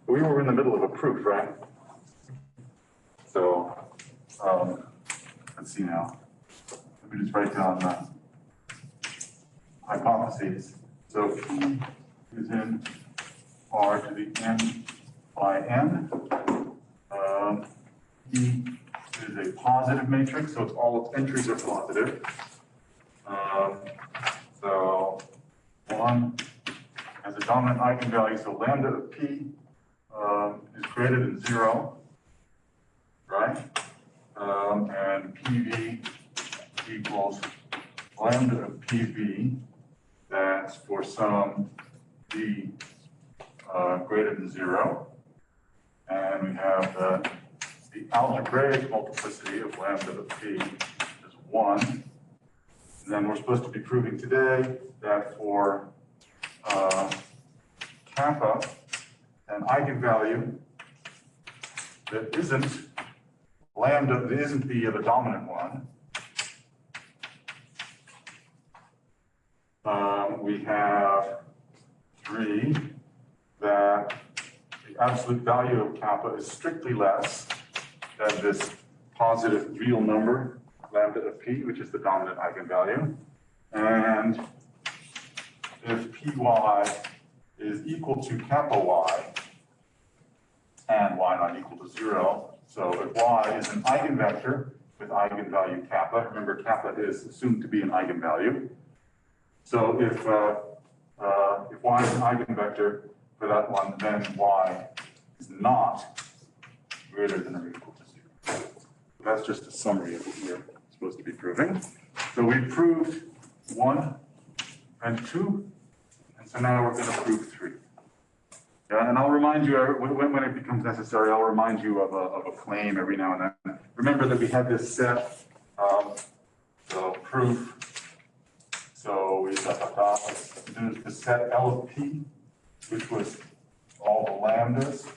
we were in the middle of a proof, right? So, let's see now. Let me just write down the hypotheses. So P is in R to the n by n. P is a positive matrix, so it's all its entries are positive. So 1 has a dominant eigenvalue, so lambda of P is greater than 0, right? And PV equals lambda of PV, that's for some V greater than 0. And we have the algebraic multiplicity of lambda of P is 1. And then we're supposed to be proving today that for kappa, an eigenvalue that isn't lambda, that isn't the dominant one, we have 3, that the absolute value of kappa is strictly less than this positive real number, lambda of P, which is the dominant eigenvalue. And if Py is equal to kappa y, and y not equal to 0, so if y is an eigenvector with eigenvalue kappa, remember kappa is assumed to be an eigenvalue. So if y is an eigenvector for that one, then y is not greater than or equal to 0. So that's just a summary of what we're supposed to be proving. So we proved 1 and 2, and so now we're going to prove 3. Yeah, and I'll remind you, when it becomes necessary, I'll remind you of a claim every now and then. Remember that we had this set, so proof, so we there's the set L of P, which was all the lambdas,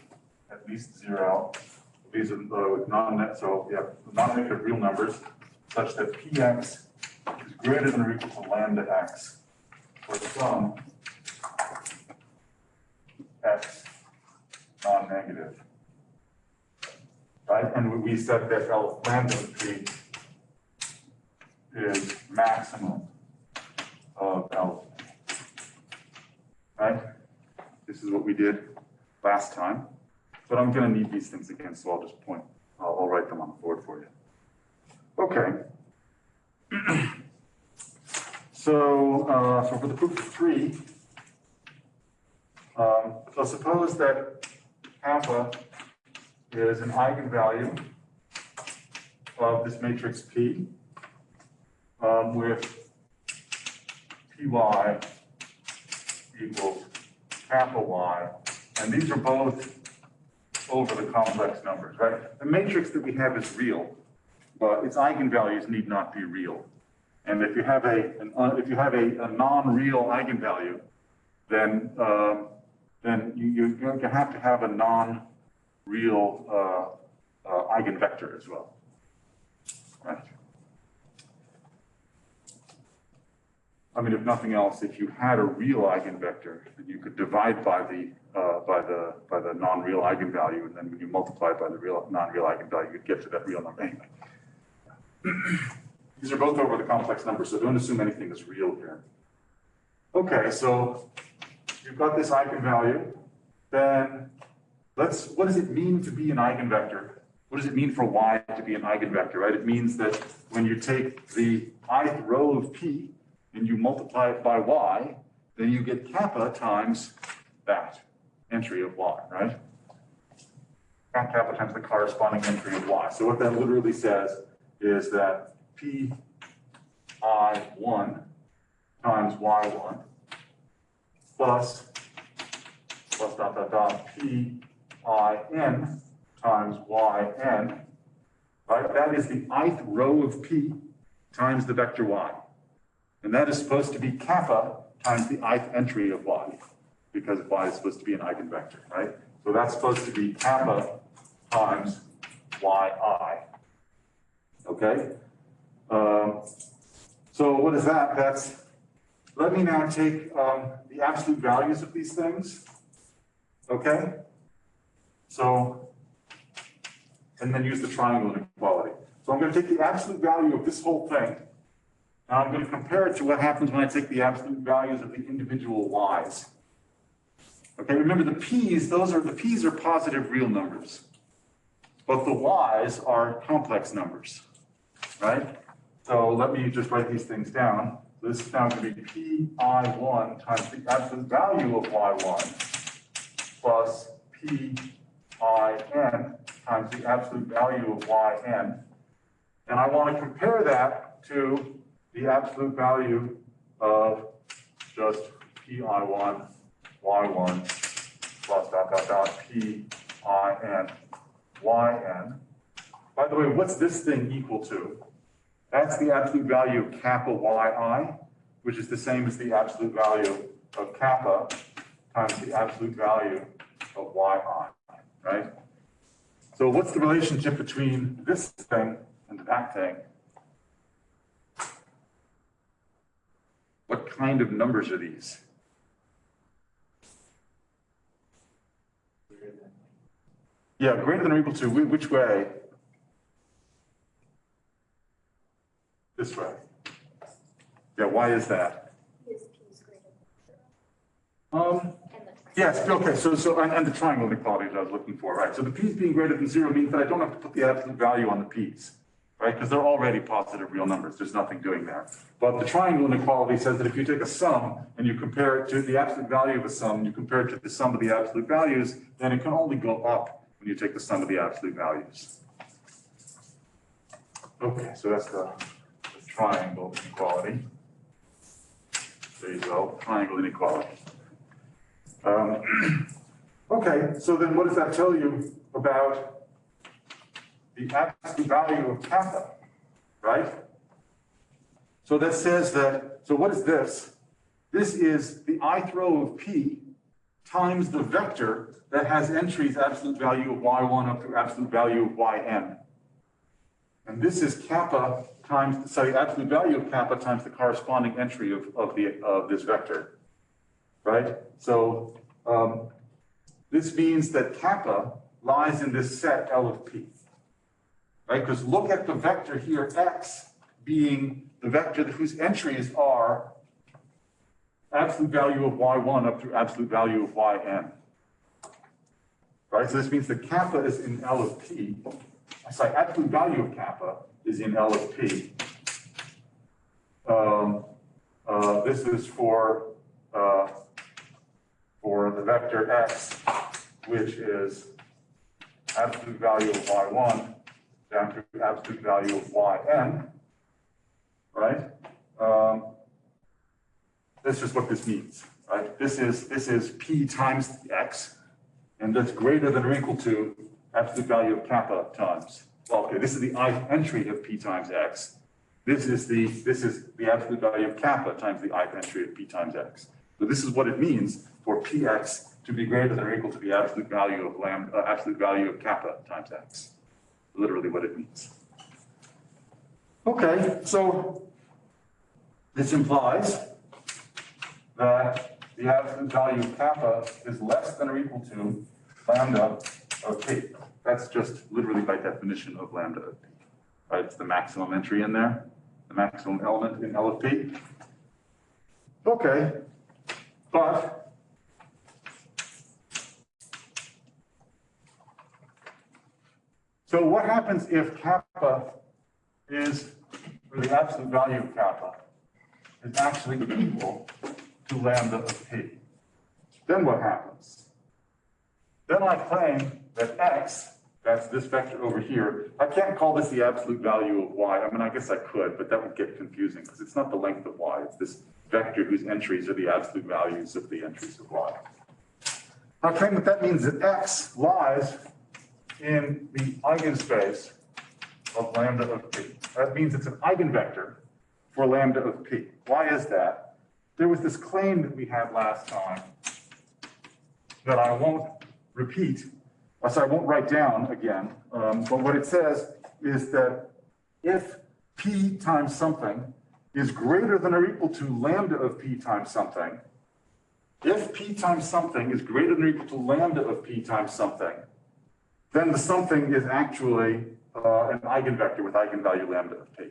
at least 0. These are non-net, so we have non-negative real numbers, such that Px is greater than or equal to lambda x for some x non-negative, right? And we said that L lambda of P is maximum of L, right? This is what we did last time, but I'm going to need these things again, so I'll just point. I'll write them on the board for you. Okay. So for the proof of 3. So suppose that kappa is an eigenvalue of this matrix P with Py equals kappa y, and these are both over the complex numbers, right? The matrix that we have is real, but its eigenvalues need not be real. And if you have a non-real eigenvalue, then you have to have a non-real eigenvector as well, right? I mean, if nothing else, if you had a real eigenvector, then you could divide by the non-real eigenvalue, and then when you multiply it by the real non-real eigenvalue, you'd get to that real number anyway. These are both over the complex numbers, so don't assume anything is real here. Okay, so you've got this eigenvalue. Then what does it mean to be an eigenvector? What does it mean for y to be an eigenvector, right? It means that when you take the ith row of P and you multiply it by y, then you get kappa times that entry of y, right? Kappa times the corresponding entry of y. So what that literally says is that Pi1 times y1 plus dot dot dot Pin times yn, right? That is the ith row of P times the vector y. And that is supposed to be kappa times the ith entry of y, because y is supposed to be an eigenvector, right? So that's supposed to be kappa times yi, okay? So what is that? Let me now take the absolute values of these things, okay? So, and then use the triangle inequality. So I'm going to take the absolute value of this whole thing, and I'm going to compare it to what happens when I take the absolute values of the individual y's. Okay, remember the p's, the p's are positive real numbers, but the y's are complex numbers, right? So let me just write these things down. So this is now going to be pi1 times the absolute value of y1 plus pin times the absolute value of yn. And I want to compare that to the absolute value of just pi1 y1 plus pin yn. By the way, what's this thing equal to? That's the absolute value of kappa yi, which is the same as the absolute value of kappa times the absolute value of yi, right? So what's the relationship between this thing and that thing? What kind of numbers are these? Yeah, greater than or equal to, which way? This way. Yeah, why is that? Because p is greater than 0. Yes, okay, so and the triangle inequality that I was looking for, right? So the p's being greater than 0 means that I don't have to put the absolute value on the p's, right? Because they're already positive real numbers. There's nothing doing there. But the triangle inequality says that if you take a sum and you compare it to the absolute value of a sum, you compare it to the sum of the absolute values, then it can only go up when you take the sum of the absolute values. Okay, so that's the triangle inequality. There you go, triangle inequality. Okay, so then what does that tell you about the absolute value of kappa, right? So that says that, so what is this? This is the ith row of p times the vector that has entries absolute value of y1 up to absolute value of yn. And this is kappa times, sorry, absolute value of kappa times the corresponding entry of this vector, right? So this means that kappa lies in this set L of p, right? Because look at the vector here, x being the vector whose entries are absolute value of y1 up to absolute value of yn, right? So this means that kappa is in L of p. Sorry, absolute value of kappa is in L of p. This is for the vector x, which is absolute value of y1 down to absolute value of yn, right? This is what this means, right? This is p times x, and that's greater than or equal to absolute value of kappa times. Well, okay, this is the ith entry of p times x. This is the absolute value of kappa times the ith entry of p times x. So this is what it means for px to be greater than or equal to the absolute value of lambda, absolute value of kappa times x. Literally what it means. Okay, so this implies that the absolute value of kappa is less than or equal to lambda of p. That's just literally by definition of lambda of p. Right? It's the maximum entry in there, the maximum element in L of p. Okay, but so what happens if kappa is, or the absolute value of kappa is actually equal to lambda of p? Then what happens? Then I claim that x, that's this vector over here, I can't call this the absolute value of y. I mean, I guess I could, but that would get confusing because it's not the length of y. It's this vector whose entries are the absolute values of the entries of y. I claim that that means that x lies in the eigenspace of lambda of p. That means it's an eigenvector for lambda of p. Why is that? There was this claim that we had last time that I won't repeat, so I won't write down again, but what it says is that if p times something is greater than or equal to lambda of p times something, if p times something is greater than or equal to lambda of p times something, then the something is actually an eigenvector with eigenvalue lambda of p.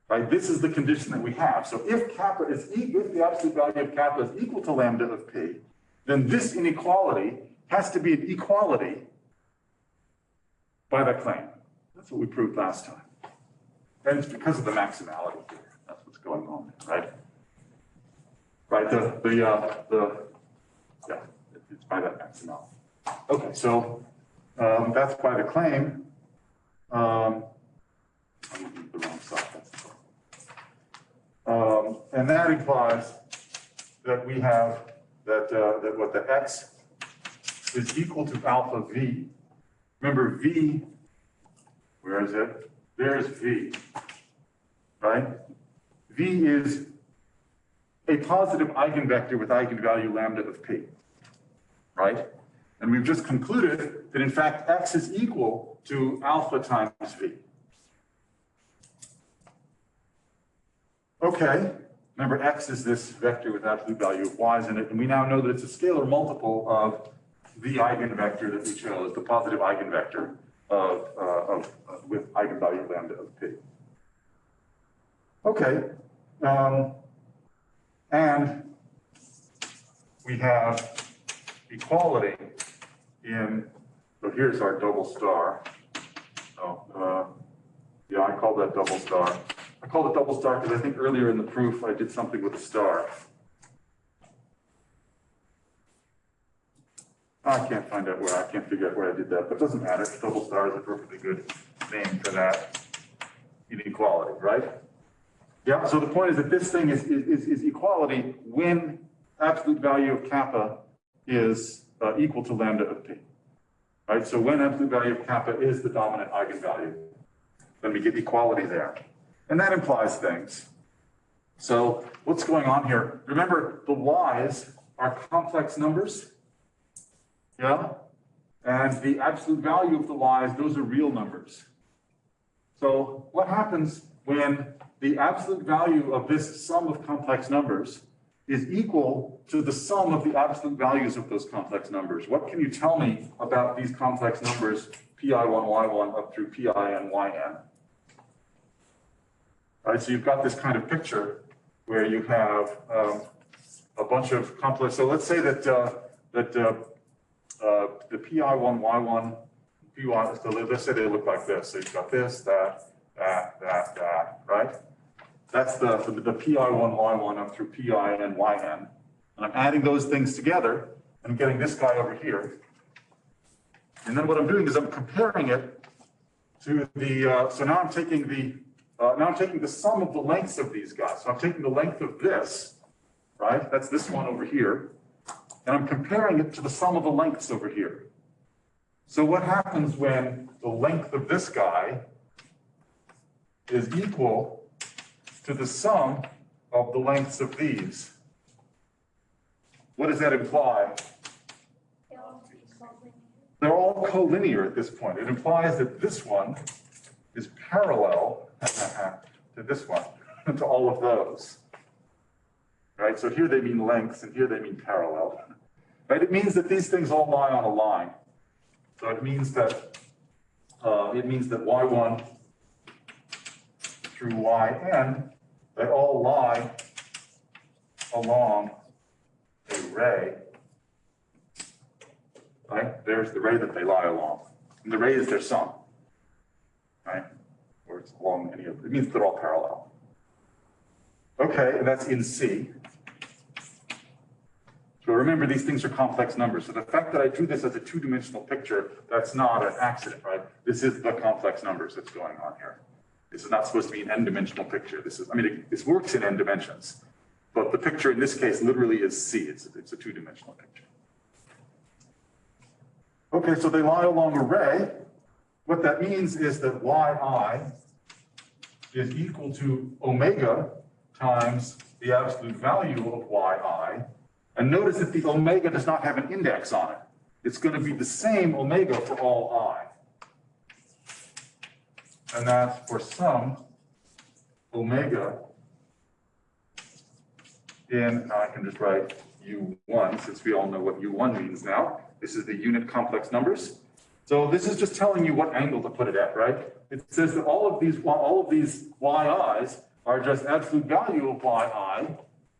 Right? This is the condition that we have. So if kappa is if the absolute value of kappa is equal to lambda of p, then this inequality has to be an equality by that claim. That's what we proved last time. And it's because of the maximality here. That's what's going on, right? Right, yeah, it's by that maximality. Okay, so that's by the claim. I'm looking at the wrong side. That's the problem. And that implies that we have that what the x is equal to alpha v. Remember v, where is it? There's v, right? V is a positive eigenvector with eigenvalue lambda of p, right? And we've just concluded that in fact x is equal to alpha times v. Okay, remember x is this vector with absolute value of y's in it, and we now know that it's a scalar multiple of the eigenvector that we chose, the positive eigenvector with eigenvalue lambda of p. Okay, and we have equality in, so here's our double star. Oh, yeah, I call that double star. I called it double star because I think earlier in the proof I did something with a star. I can't find out where, I can't figure out where I did that, but it doesn't matter. Double star is a perfectly good name for that inequality, right? Yeah, so the point is that this thing is equality when absolute value of kappa is equal to lambda of p, right? So when absolute value of kappa is the dominant eigenvalue, then we get equality there. And that implies things. So what's going on here? Remember, the y's are complex numbers, yeah? And the absolute value of the y's, those are real numbers. So what happens when the absolute value of this sum of complex numbers is equal to the sum of the absolute values of those complex numbers? What can you tell me about these complex numbers, pi1, y1 up through pi and yn? Right, so you've got this kind of picture where you have a bunch of complex. So let's say that the pi1, y1, p1. So let's say they look like this. So you've got this, that, right? That's the pi1, y1 up through pi and yn. And I'm adding those things together and I'm getting this guy over here. And then what I'm doing is I'm comparing it to the. So now I'm taking the sum of the lengths of these guys. So I'm taking the length of this, right? That's this one over here. And I'm comparing it to the sum of the lengths over here. So what happens when the length of this guy is equal to the sum of the lengths of these? What does that imply? They're all collinear at this point. It implies that this one is parallel to this one, to all of those. Right, so here they mean lengths and here they mean parallel. Right, it means that these things all lie on a line. So it means that y1 through yn, they all lie along a ray. Right, there's the ray that they lie along. And the ray is their sum. Right? Or it's along any of it. It means they're all parallel. Okay, and that's in C. So remember, these things are complex numbers. So the fact that I drew this as a two-dimensional picture, that's not an accident, right? This is the complex numbers that's going on here. This is not supposed to be an n-dimensional picture. This is, I mean, this works in n dimensions, but the picture in this case literally is C. It's a two-dimensional picture. Okay, so they lie along a ray. What that means is that yi is equal to omega times the absolute value of yi. And notice that the omega does not have an index on it. It's going to be the same omega for all I. And that's for some omega in, now I can just write U1, since we all know what U1 means now. This is the unit complex numbers. So this is just telling you what angle to put it at, right? It says that all of these yi's are just absolute value of yi.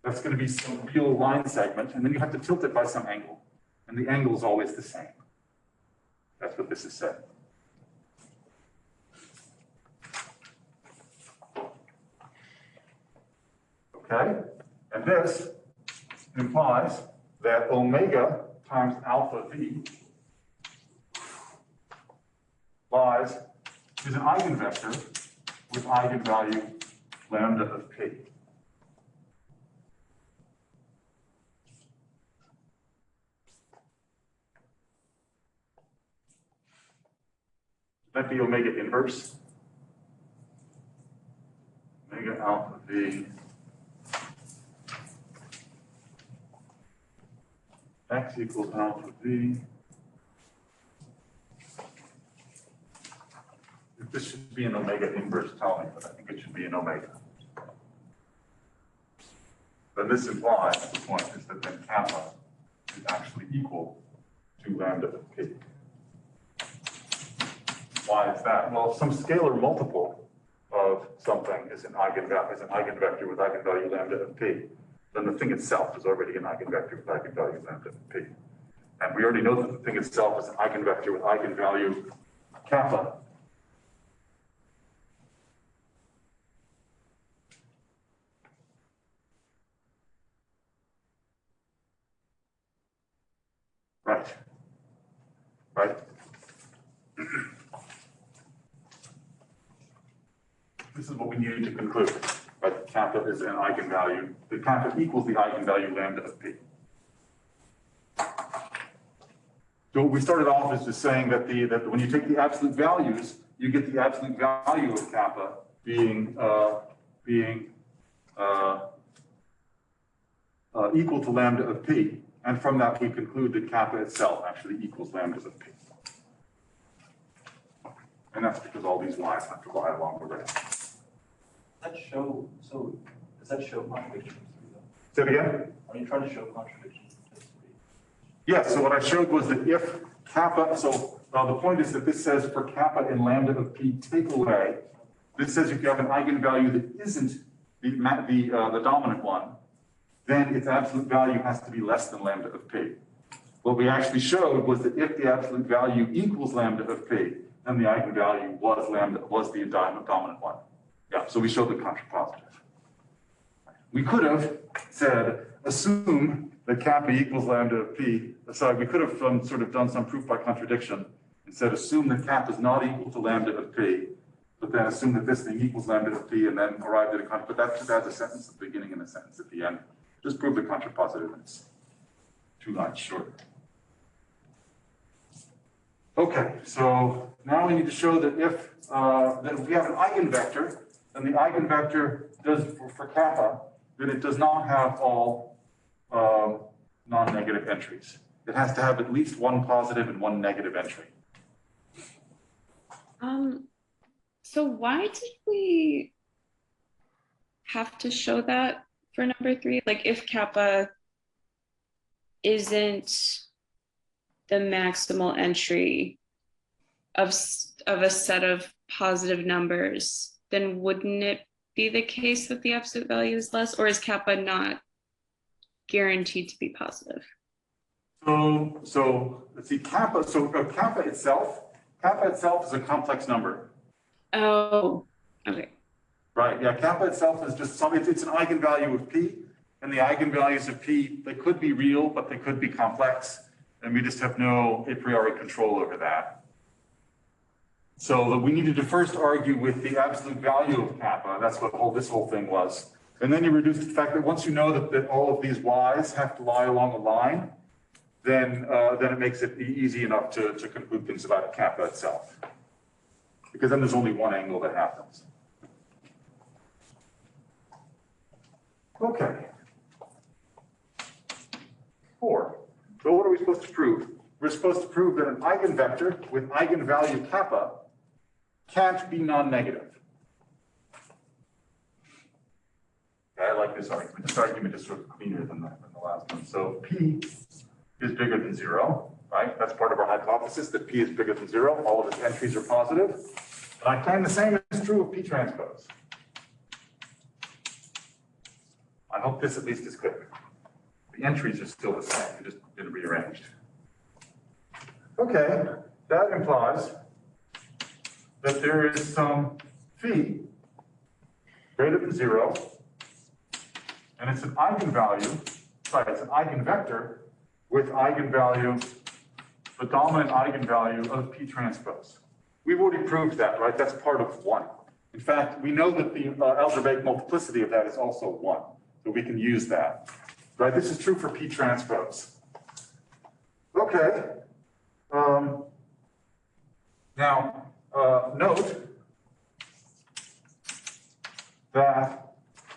That's going to be some real line segment, and then you have to tilt it by some angle. And the angle is always the same. That's what this is saying. Okay? And this implies that omega times alpha v lies is an eigenvector with eigenvalue lambda of p. That be omega inverse. Omega alpha v x equals alpha v. This should be an omega inverse, tell me, but I think it should be an omega. Then this implies, the point is that then kappa is actually equal to lambda of p. Why is that? Well, if some scalar multiple of something is an eigenvector with eigenvalue lambda of p, then the thing itself is already an eigenvector with eigenvalue lambda of p. And we already know that the thing itself is an eigenvector with eigenvalue kappa. Right. Right. This is what we needed to conclude. Right? Kappa is an eigenvalue. The kappa equals the eigenvalue lambda of p. So what we started off is just saying that that when you take the absolute values, you get the absolute value of kappa being equal to lambda of p. And from that, we conclude that kappa itself actually equals lambda of p. And that's because all these y's have to lie along the way. Does that show contradiction? Say it again? Are you trying to show contradiction? Yes, so what I showed was that if kappa, so the point is that this says for kappa and lambda of p take away, this says if you have an eigenvalue that isn't the dominant one, then its absolute value has to be less than lambda of p. What we actually showed was that if the absolute value equals lambda of p, then the eigenvalue was the dominant one. Yeah, so we showed the contrapositive. We could have said, assume that kappa equals lambda of p. Sorry, we could have sort of done some proof by contradiction and said, assume that kappa is not equal to lambda of p, but then assume that this thing equals lambda of p, and then arrived at a but that just adds a sentence at the beginning and a sentence at the end. Just prove the contrapositive, and it's 2 lines short. Okay, so now we need to show that if we have an eigenvector, then the eigenvector does for kappa, then it does not have all non-negative entries. It has to have at least one positive and one negative entry. So why did we have to show that for number 3? Like if kappa isn't the maximal entry of a set of positive numbers, then wouldn't it be the case that the absolute value is less, or is kappa not guaranteed to be positive? So let's see, kappa itself is a complex number. Oh, okay. Right, yeah, kappa itself is just it's an eigenvalue of p, and the eigenvalues of p, they could be real, but they could be complex, and we just have no a priori control over that. So we needed to first argue with the absolute value of kappa. That's what this whole thing was. And then you reduce the fact that once you know that all of these y's have to lie along a line, then it makes it easy enough to conclude things about kappa itself. Because then there's only one angle that happens. Okay. 4. So what are we supposed to prove? We're supposed to prove that an eigenvector with eigenvalue kappa can't be non-negative. Okay, I like this argument. This argument is sort of cleaner than the last one. So P is bigger than 0, right? That's part of our hypothesis that P is bigger than 0. All of its entries are positive. And I claim the same is true of P transpose. I hope this at least is clear. The entries are still the same, they've just been rearranged. Okay, that implies that there is some phi greater than 0, and it's an eigenvalue, sorry, it's an eigenvector with eigenvalue, the dominant eigenvalue of P transpose. We've already proved that, right? That's part of 1. In fact, we know that the algebraic multiplicity of that is also 1, so we can use that, right? This is true for P transpose. Okay. Now, note that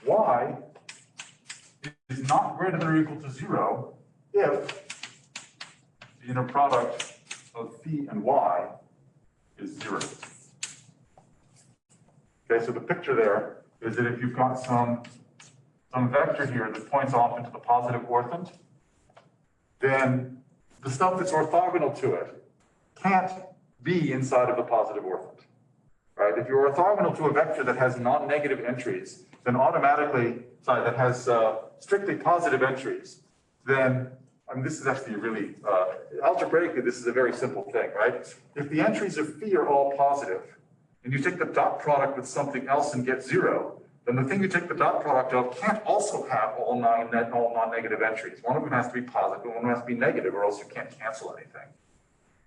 y is not greater than or equal to 0 if the inner product of phi and y is 0. Okay, so the picture there is that if you've got some vector here that points off into the positive orthant, then the stuff that's orthogonal to it can't be inside of the positive orthant, right? If you're orthogonal to a vector that has non-negative entries, then automatically, sorry, that has strictly positive entries, then, I mean, this is actually really, algebraically, this is a very simple thing, right? If the entries of phi are all positive, and you take the dot product with something else and get 0, then the thing you take the dot product of can't also have all non-negative entries. One of them has to be positive, and one has to be negative, or else you can't cancel anything.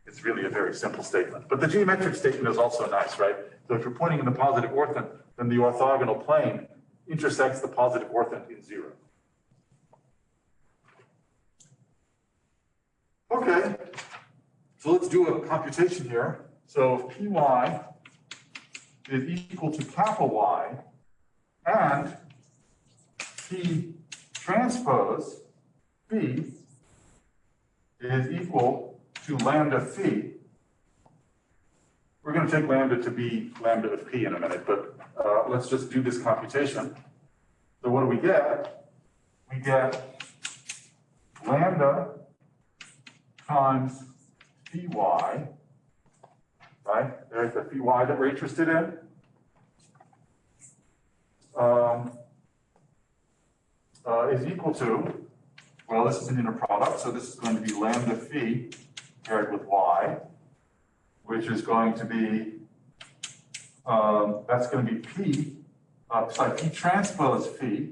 It's really a very simple statement. But the geometric statement is also nice, right? So if you're pointing in the positive orthant, then the orthogonal plane intersects the positive orthant in 0. Okay, so let's do a computation here. So if Py is equal to kappa y, and P transpose phi is equal to lambda phi. We're going to take lambda to be lambda of P in a minute, but let's just do this computation. So what do we get? We get lambda times Py, right? There's the Py that we're interested in. Is equal to, well, this is an inner product, so this is going to be lambda phi paired with y, which is going to be, that's going to be P transpose phi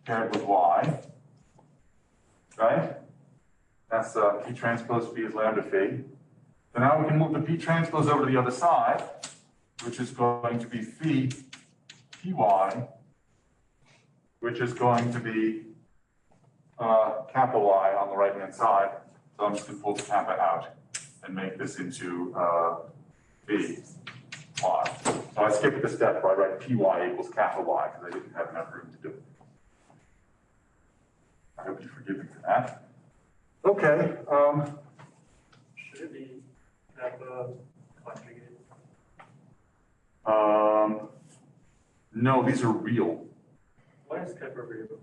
paired with y, right? That's P transpose phi is lambda phi. So now we can move the P transpose over to the other side, which is going to be phi Py, which is going to be kappa y on the right-hand side. So I'm just going to pull the kappa out and make this into phi y. So I skipped the step where I write Py equals kappa y because I didn't have enough room to do it. I hope you forgive me for that. Okay. Should it be kappa conjugated? No, these are real. Why is kappa real?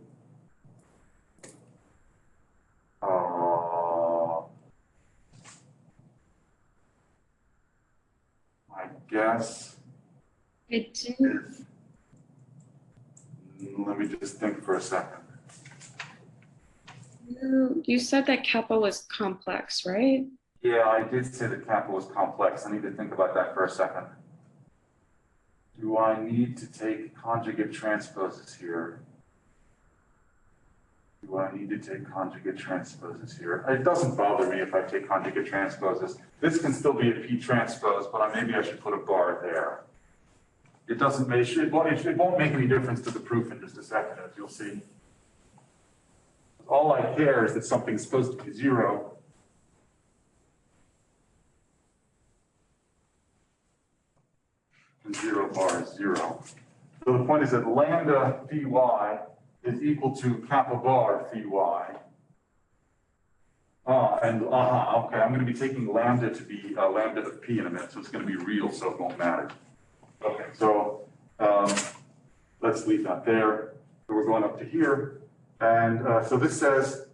I guess. It didn't. Let me just think for a second. You said that kappa was complex, right? Yeah, I did say that kappa was complex. I need to think about that for a second. Do I need to take conjugate transposes here? Do I need to take conjugate transposes here? It doesn't bother me if I take conjugate transposes. This can still be a P transpose, but maybe I should put a bar there. It doesn't make, it won't make any difference to the proof in just a second, as you'll see. All I care is that something's supposed to be 0. And 0 bar is 0. So the point is that lambda phi is equal to kappa bar phi. Okay, I'm going to be taking lambda to be lambda of P in a minute, so it's going to be real, so it won't matter. Okay, so let's leave that there. So we're going up to here. And so this says,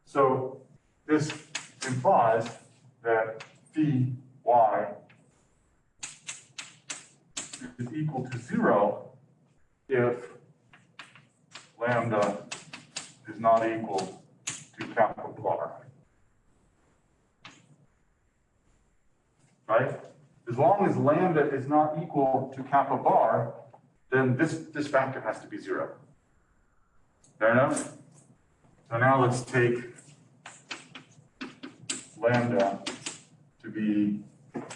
so this implies that phi y is equal to 0 if lambda is not equal to capital R. Right? As long as lambda is not equal to kappa bar, then this factor has to be 0. Fair enough? So now let's take lambda to be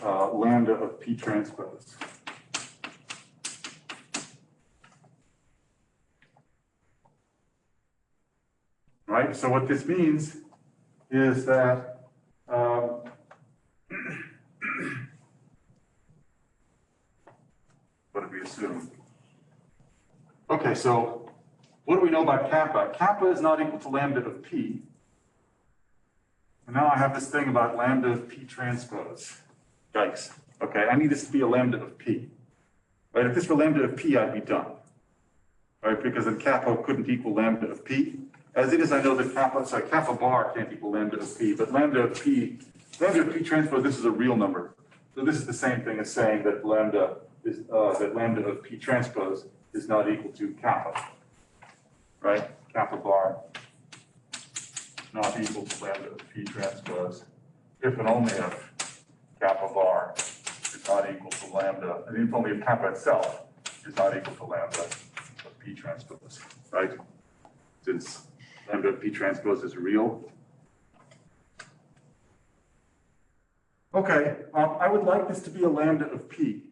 lambda of P transpose. Right? So what this means is that what did we assume? Okay, so what do we know about kappa? Kappa is not equal to lambda of P. And now I have this thing about lambda of P transpose. Yikes. Okay, I need this to be a lambda of P. Right? If this were lambda of P, I'd be done. Right? Because then kappa couldn't equal lambda of P. As it is, I know that kappa bar can't equal lambda of P, but lambda of P transpose, this is a real number. So this is the same thing as saying that lambda of P transpose is not equal to kappa. Right? Kappa bar not equal to lambda of P transpose if and only if kappa bar is not equal to lambda, and if only if kappa itself is not equal to lambda of P transpose, right? Since lambda of P transpose is real. Okay, I would like this to be a lambda of P.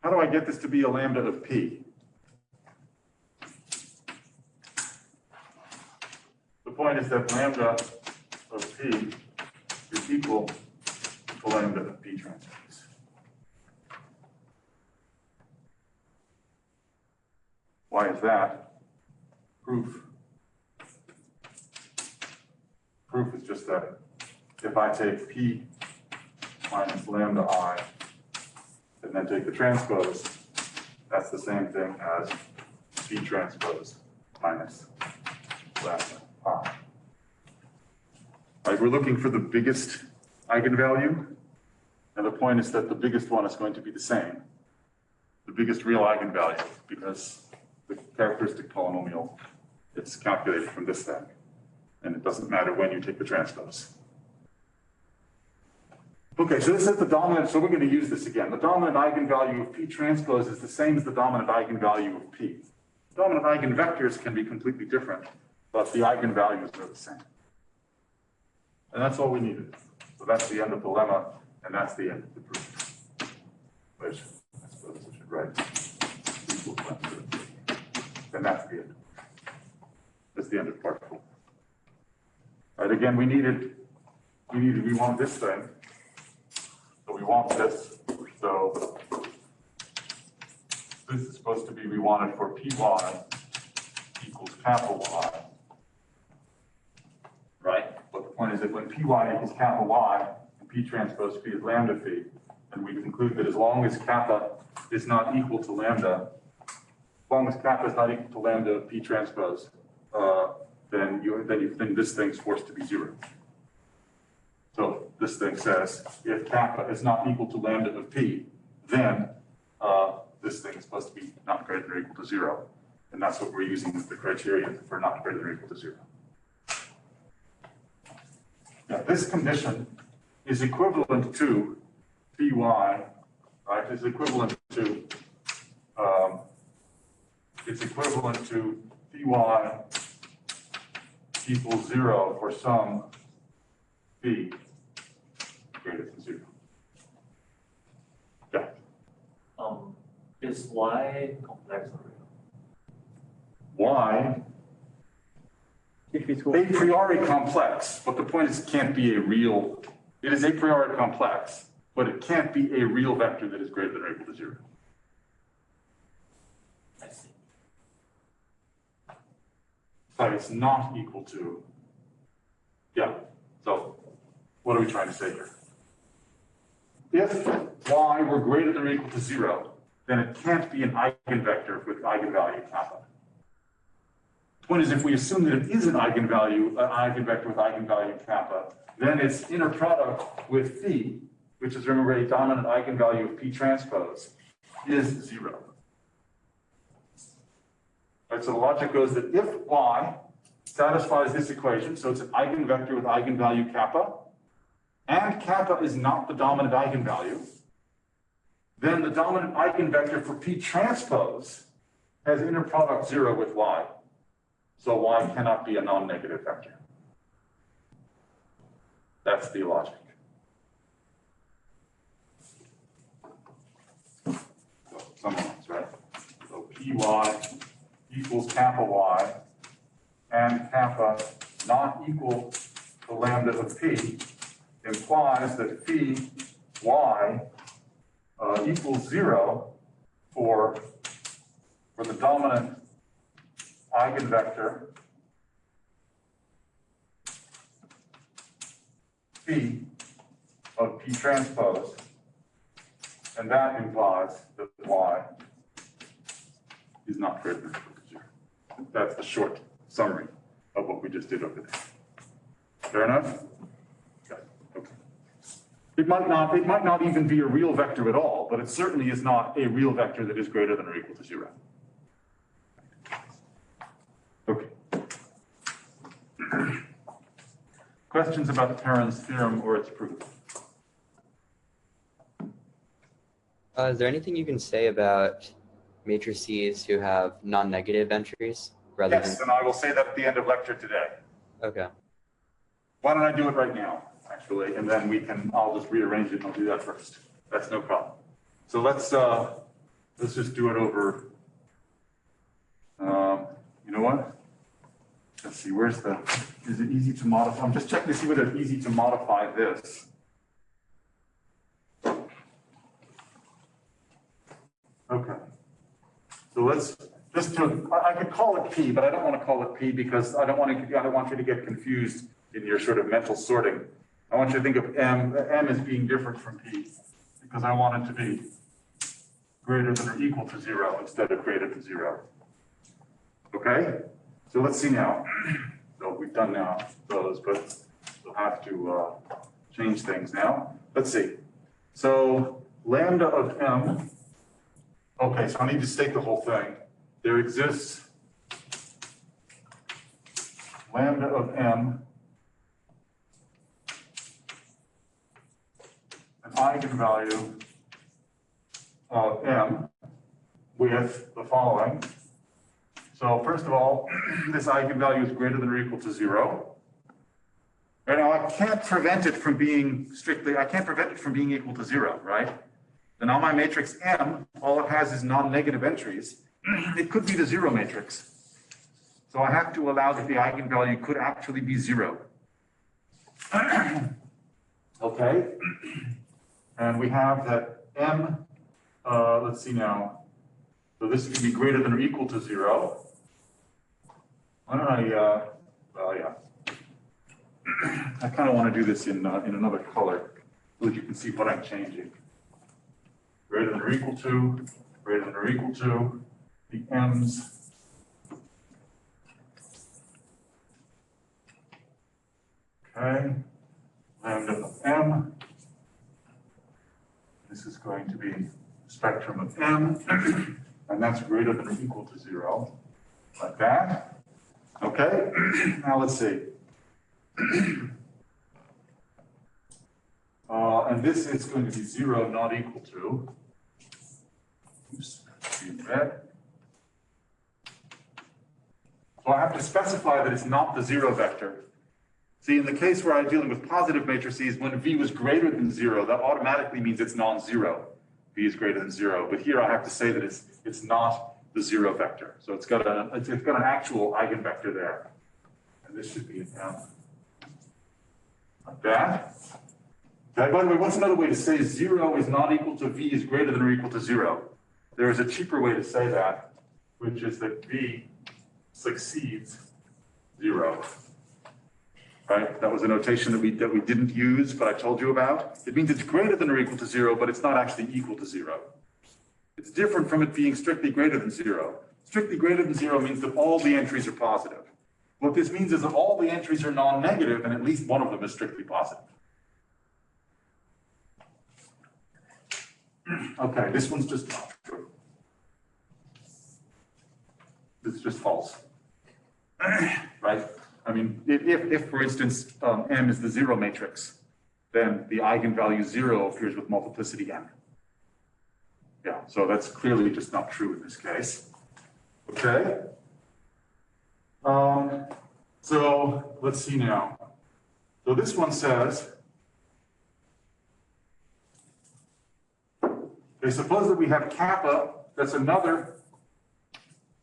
How do I get this to be a lambda of P? The point is that lambda of P is equal to lambda of P transpose. Why is that? Proof. Proof is just that if I take P minus lambda I and then take the transpose, that's the same thing as P transpose minus lambda I. Right, we're looking for the biggest eigenvalue, and the point is that the biggest one is going to be the same, the biggest real eigenvalue, because the characteristic polynomial is calculated from this thing, and it doesn't matter when you take the transpose. Okay, so this is the dominant, so we're going to use this again. The dominant eigenvalue of P transpose is the same as the dominant eigenvalue of P. Dominant eigenvectors can be completely different, but the eigenvalues are the same. And that's all we needed. So that's the end of the lemma, and that's the end of the proof. Which I suppose I should write equal to lambda of P. And that's the end. That's the end of part 4. All right, again, we want this thing. So we want this. So this is supposed to be, we want it for Py equals kappa y. Right? But the point is that when Py equals kappa y and P transpose P is lambda phi, then we conclude that as long as kappa is not equal to lambda, as long as kappa is not equal to lambda of P transpose, then this thing's forced to be 0. So this thing says if kappa is not equal to lambda of P, then this thing is supposed to be not greater than or equal to 0. And that's what we're using as the criterion for not greater than or equal to 0. Now, this condition is equivalent to Py, right? Is equivalent to Py equals 0 for some P greater than 0. Yeah. Is Y complex or real? Y If it a was priori complex, but the point is it can't be a real, it is a priori complex, but it can't be a real vector that is greater than or equal to 0. I see. But it's not equal to, yeah, so what are we trying to say here? If y were greater than or equal to 0, then it can't be an eigenvector with eigenvalue kappa. Point is, if we assume that it is an eigenvalue, an eigenvector with eigenvalue kappa, then its inner product with phi, which is, remember, a dominant eigenvalue of p transpose, is 0. Right, so the logic goes that if y satisfies this equation, so it's an eigenvector with eigenvalue kappa, and kappa is not the dominant eigenvalue, then the dominant eigenvector for p transpose has inner product 0 with y. So y cannot be a non-negative vector. That's the logic. So summarize, right? So py equals kappa y, and kappa not equal to lambda of p implies that phi y equals 0 for the dominant eigenvector phi of p transpose, and that implies that y is not greater than or equal to 0. That's the short summary of what we just did over there. Fair enough? Okay. It might not even be a real vector at all, but it certainly is not a real vector that is greater than or equal to 0. Okay. Questions about Perron's theorem or its proof? Is there anything you can say about matrices who have non-negative entries rather Yes, and I will say that at the end of lecture today. Okay. Why don't I do it right now, actually, and then I'll just rearrange it and I'll do that first. That's no problem. So let's just do it over, you know what? Let's see, is it easy to modify? I'm just checking to see whether it's easy to modify this. Okay. So let's I could call it P, but I don't want to call it P because I don't want you to get confused in your sort of mental sorting. I want you to think of M as being different from P because I want it to be greater than or equal to 0 instead of greater than 0. Okay? So let's see now. So we've done now those, but we'll have to change things now. Let's see. So lambda of M. Okay, so I need to state the whole thing. There exists lambda of M, an eigenvalue of M with the following. So first of all, this eigenvalue is greater than or equal to 0. Right now, I can't prevent it from being equal to 0, right? And on my matrix M, all it has is non-negative entries. It could be the 0 matrix. So I have to allow that the eigenvalue could actually be 0. Okay. And we have that M, let's see now. So this could be greater than or equal to 0. Why don't I, well, yeah. I kind of want to do this in another color so that you can see what I'm changing. Greater than or equal to, greater than or equal to, the M's. Okay, lambda of M. This is going to be the spectrum of M, and that's greater than or equal to 0, like that. Okay, now let's see. And this is going to be 0 not equal to, oops, red. So I have to specify that it's not the 0 vector. See, in the case where I'm dealing with positive matrices, when V was greater than 0, that automatically means it's non-zero. V is greater than 0. But here I have to say that it's not the 0 vector. So it's got an actual eigenvector there. And this should be an M. Like that. Okay, by the way, what's another way to say 0 is not equal to V is greater than or equal to 0? There is a cheaper way to say that, which is that V succeeds 0. Right? That was a notation that we didn't use, but I told you about. It means it's greater than or equal to 0, but it's not actually equal to 0. It's different from it being strictly greater than 0. strictly greater than 0 means that all the entries are positive. What this means is that all the entries are non-negative and at least one of them is strictly positive. Okay, this one's just not true. It's just false. Right? I mean, if for instance, M is the 0 matrix, then the eigenvalue 0 appears with multiplicity n. Yeah, so that's clearly just not true in this case. Okay. So let's see now. So this one says, okay, suppose that we have kappa, that's another,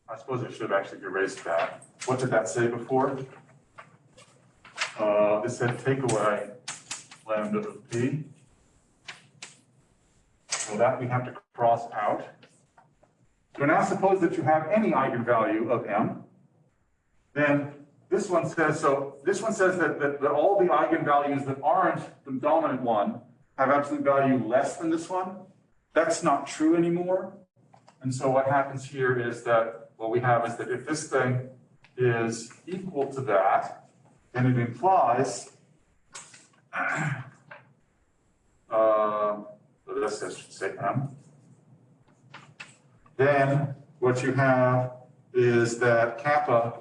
I suppose I should have actually erased that. What did that say before? This said take away lambda of p. So that we have to cross out. So now suppose that you have any eigenvalue of m, then this one says, that all the eigenvalues that aren't the dominant one have absolute value less than this one. That's not true anymore. And so what happens here is that what we have is that if this thing is equal to that, then it implies, so this I should say m. Then what you have is that kappa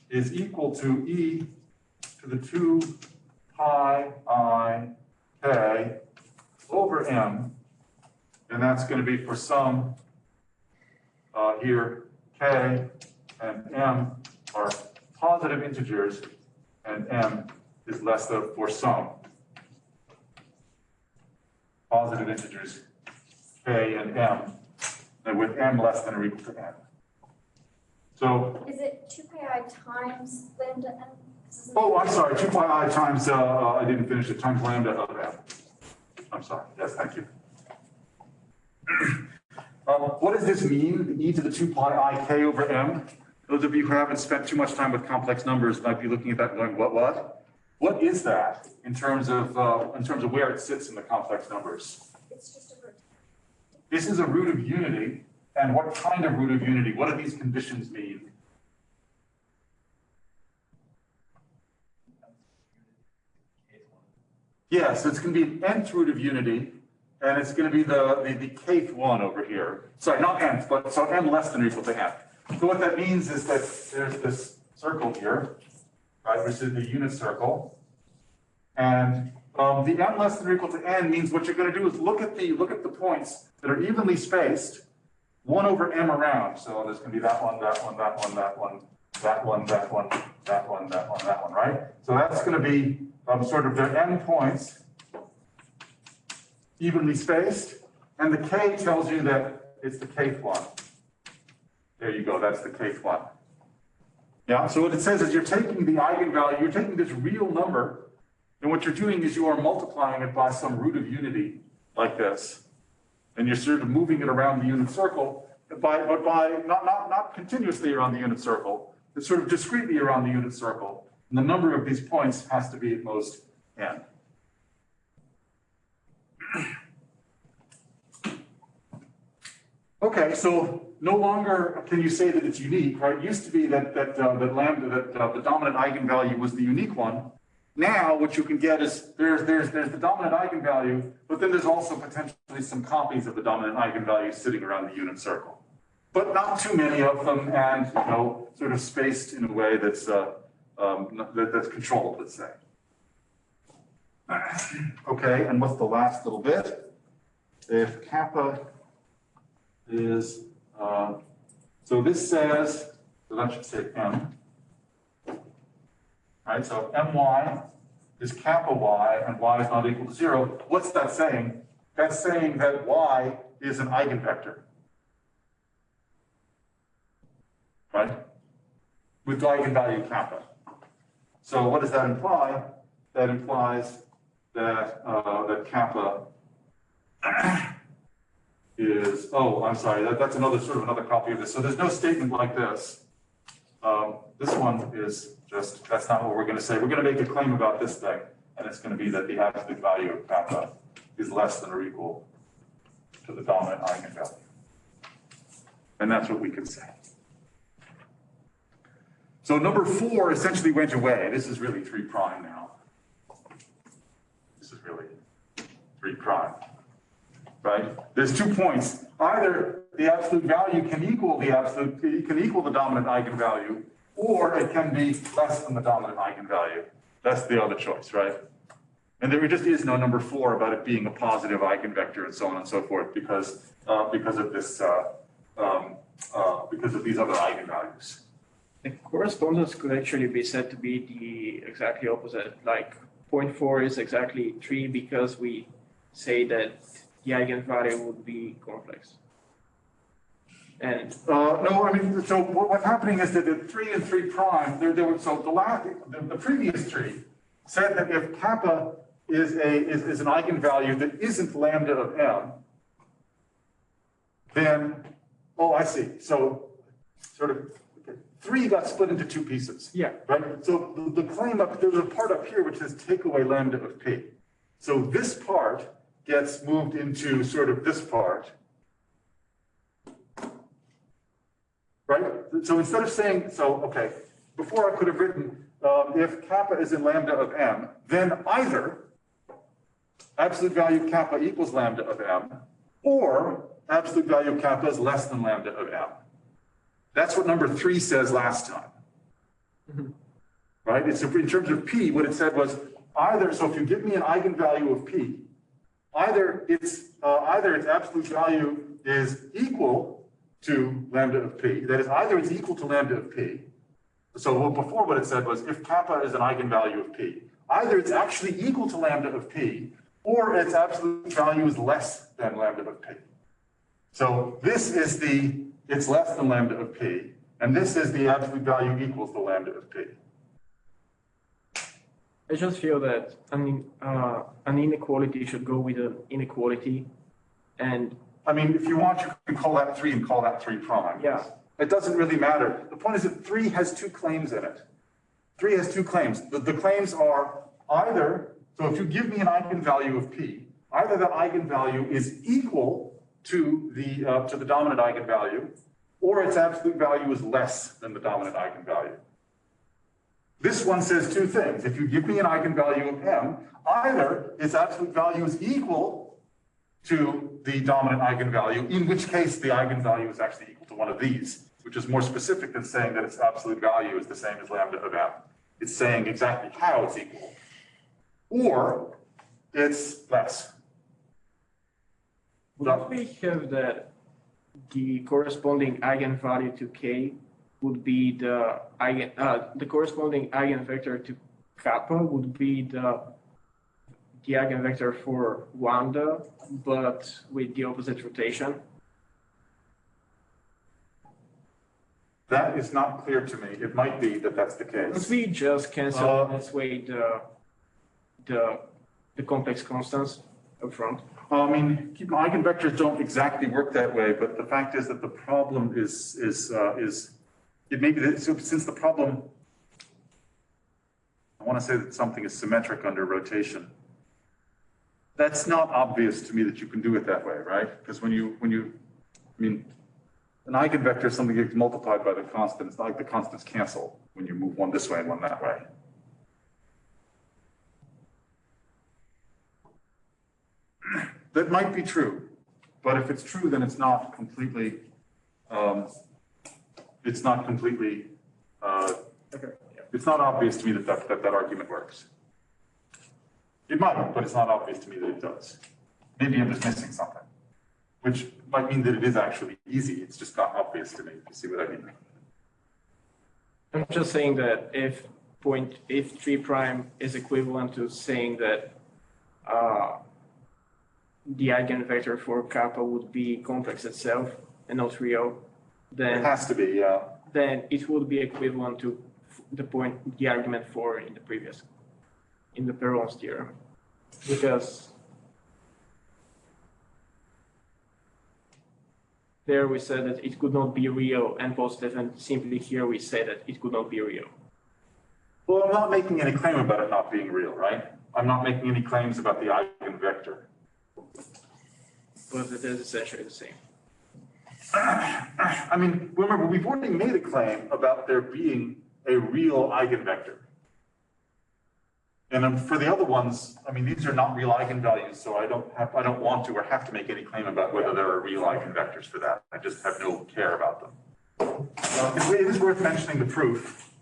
is equal to e to the 2 pi I k over m, and that's going to be for some here k and m are positive integers, and m is less than for some positive integers k and m, and with m less than or equal to n. So, Is it 2 pi I times lambda n? oh, I'm sorry, 2 pi I times, I didn't finish it, times lambda of m. I'm sorry, yes, thank you. What does this mean, e to the 2 pi I k over m? Those of you who haven't spent too much time with complex numbers might be looking at that going, what? What is that in terms of where it sits in the complex numbers? It's just a root. This is a root of unity. And what kind of root of unity? What do these conditions mean? Yes, it's going to be an nth root of unity, and it's going to be the kth one over here. Sorry, not nth, but so n less than or equal to n. So what that means is that there's this circle here, right, which is the unit circle, and the n less than or equal to n means what you're going to do is look at the points that are evenly spaced, 1 over m around. So there's going to be that one, that one, that one, that one, that one, that one, that one, that one, that one, right? So that's going to be sort of their n points evenly spaced, and the k tells you that it's the kth one. There you go, that's the kth one. Yeah, so what it says is you're taking the eigenvalue, you're taking this real number, and what you're doing is you are multiplying it by some root of unity like this. And you're sort of moving it around the unit circle, but by not continuously around the unit circle, it's sort of discretely around the unit circle. And the number of these points has to be at most n. Okay, so no longer can you say that it's unique, right? It used to be that the dominant eigenvalue was the unique one. Now, what you can get is there's the dominant eigenvalue, but then there's also potentially some copies of the dominant eigenvalue sitting around the unit circle, but not too many of them, and sort of spaced in a way that's that's controlled, let's say. Okay, and what's the last little bit? If kappa is so this says, so that should say m. Right, so my is kappa y, and y is not equal to 0. What's that saying? That's saying that y is an eigenvector. Right? With eigenvalue kappa. So what does that imply? That implies that that kappa is, oh, I'm sorry, that's another sort of another copy of this. So there's no statement like this. This one is just, that's not what we're going to say. We're going to make a claim about this thing, and it's going to be that the absolute value of kappa is less than or equal to the dominant eigenvalue. And that's what we can say. So number 4 essentially went away. This is really 3 prime now. This is really 3 prime, right? There's 2 points. Either the absolute value can equal the dominant eigenvalue, or it can be less than the dominant eigenvalue. That's the other choice, right? And there just is no number 4 about it being a positive eigenvector and so on and so forth because of this because of these other eigenvalues. The correspondence could actually be said to be the exactly opposite. Like 0.4 is exactly 3 because we say that the eigenvalue would be complex. And no, I mean, so what's happening is that the 3 and 3 prime, the previous tree said that if kappa is an eigenvalue that isn't lambda of m, then, oh, I see. So sort of 3 got split into 2 pieces. yeah, Right? So the claim there's a part up here which says take away lambda of p. So this part gets moved into sort of this part. Right? So instead of saying, okay, before I could have written, if kappa is in lambda of m, then either absolute value kappa equals lambda of m, or absolute value kappa is less than lambda of m. That's what number 3 says last time. Mhm. Right? It's in terms of p, what it said was either, so if you give me an eigenvalue of p, either its absolute value is equal to lambda of p, that is either it's equal to lambda of p. So before what it said was if kappa is an eigenvalue of p, either it's actually equal to lambda of p, or its absolute value is less than lambda of p. So this is it's less than lambda of p, and this is the absolute value equals the lambda of p. I just feel that an inequality should go with an inequality, and I mean, if you want, you can call that 3 and call that 3 prime. yeah, It doesn't really matter. The point is that 3 has 2 claims in it. 3 has 2 claims. The claims are either, so if you give me an eigenvalue of p, either that eigenvalue is equal to the dominant eigenvalue, or its absolute value is less than the dominant eigenvalue. This one says 2 things. If you give me an eigenvalue of m, either its absolute value is equal to the dominant eigenvalue, in which case the eigenvalue is actually equal to one of these, which is more specific than saying that its absolute value is the same as lambda of m. It's saying exactly how it's equal. Or it's less. would we have that the corresponding eigenvalue to k would be the corresponding eigenvector to kappa would be the eigenvector for lambda, but with the opposite rotation? That is not clear to me. It might be that that's the Could case. we just cancel this way the complex constants up front? I mean, eigenvectors don't exactly work that way, but the fact is that the problem is it may be that, so since the problem, I want to say that something is symmetric under rotation. That's not obvious to me that you can do it that way, right? Because when you, I mean, an eigenvector is something that gets multiplied by the constant. It's not like the constants cancel when you move one this way and one that way. That might be true, but if it's true, then it's not completely, it's not obvious to me that argument works. It might, but it's not obvious to me that it does. Maybe I'm just missing something, which might mean that it is actually easy. It's just not obvious to me. You see what I mean? I'm just saying that if 3 prime is equivalent to saying that the eigenvector for kappa would be complex itself and not real, then It has to be, yeah. then it would be equivalent to the argument 4 in the Perron's theorem, because there we said that it could not be real and positive, and simply here we say that it could not be real. Well, I'm not making any claim about it not being real, right? I'm not making any claims about the eigenvector. But it is essentially the same. I mean, remember, we've already made a claim about there being a real eigenvector. And for the other ones, I mean, these are not real eigenvalues, so I don't want to or have to make any claim about whether there are real eigenvectors for that. I just have no care about them. It is worth mentioning the proof.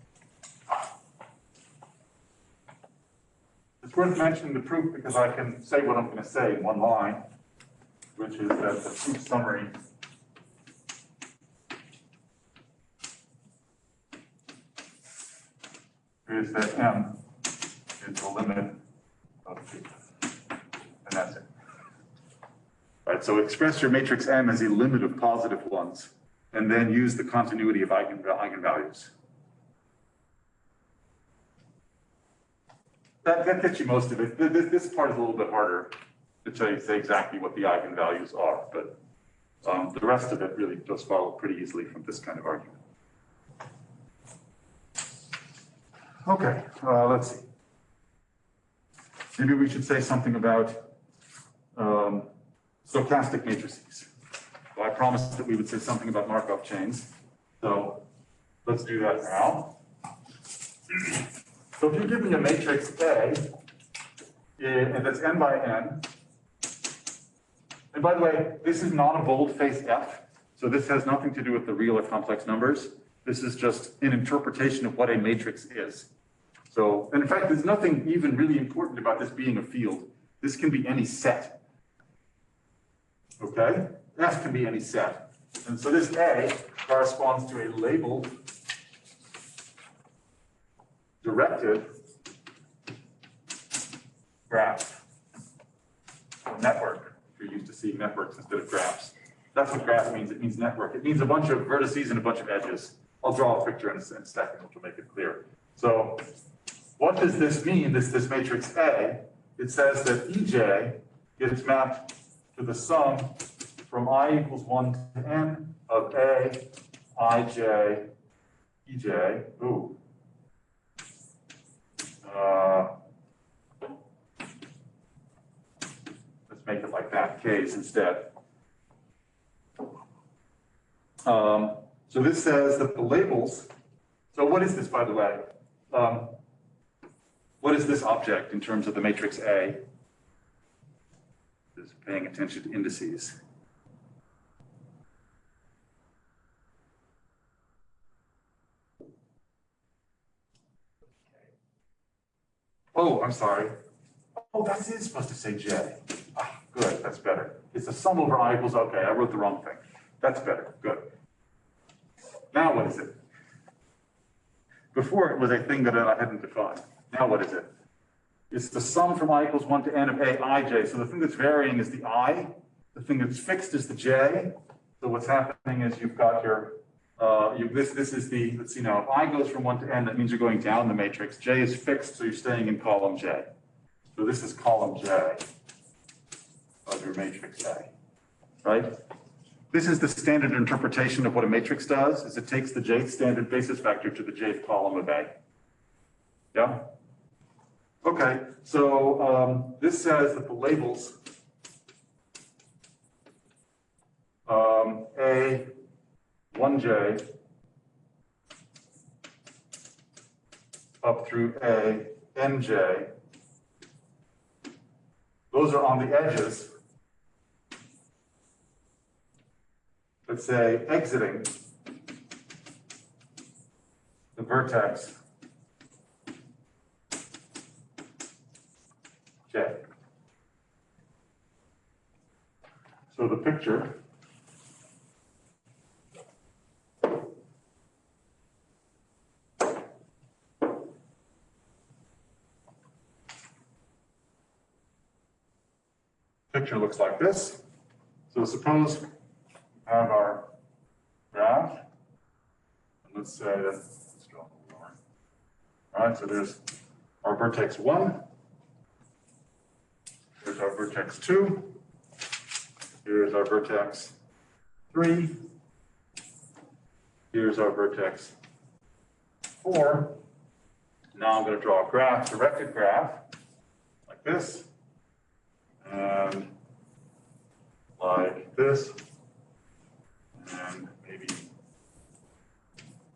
It's worth mentioning the proof because I can say what I'm going to say in one line, which is that the proof summary is that M is the limit of P. And that's it. All right, so express your matrix M as a limit of positive ones, and then use the continuity of eigenvalues. That gets you most of it. This part is a little bit harder to say exactly what the eigenvalues are, but the rest of it really does follow pretty easily from this kind of argument. Okay, let's see. Maybe we should say something about stochastic matrices. Well, I promised that we would say something about Markov chains, so let's do that now. So if you're given a matrix A, and that's n by n, and by the way, this is not a boldface F, so this has nothing to do with the real or complex numbers. This is just an interpretation of what a matrix is. So, and in fact, there's nothing even really important about this being a field. This can be any set. Okay? F can be any set. And so this A corresponds to a labeled directed graph, or network, if you're used to seeing networks instead of graphs. That's what graph means. It means network. It means a bunch of vertices and a bunch of edges. I'll draw a picture in a second, which will make it clear. So what does this mean, this matrix A? It says that EJ gets mapped to the sum from I equals 1 to n of A, IJ, EJ. Ooh. Let's make it like that, K's instead. So this says that the labels, so what is this, by the way? What is this object in terms of the matrix A? Just paying attention to indices. Oh, I'm sorry. Oh, that is supposed to say J. Ah, good, that's better. It's the sum over I equals, okay, I wrote the wrong thing. That's better, good. Now what is it? Before it was a thing that I hadn't defined. Now what is it? It's the sum from I equals 1 to n of A, IJ. So the thing that's varying is the I. The thing that's fixed is the J. So what's happening is you've got your, this is the, let's see now, if I goes from 1 to n, that means you're going down the matrix. J is fixed, so you're staying in column J. So this is column J of your matrix A, right? This is the standard interpretation of what a matrix does, is it takes the jth standard basis vector to the jth column of A. Yeah? Okay, so this says that the labels A, 1J, up through A, NJ, those are on the edges. Let's say exiting the vertex J. So the picture looks like this. So suppose we have our graph, and let's say that, let's go a little lower. All right, so there's our vertex 1, here's our vertex 2, here's our vertex 3, here's our vertex 4. Now I'm going to draw a graph, directed graph, like this, and like this, and maybe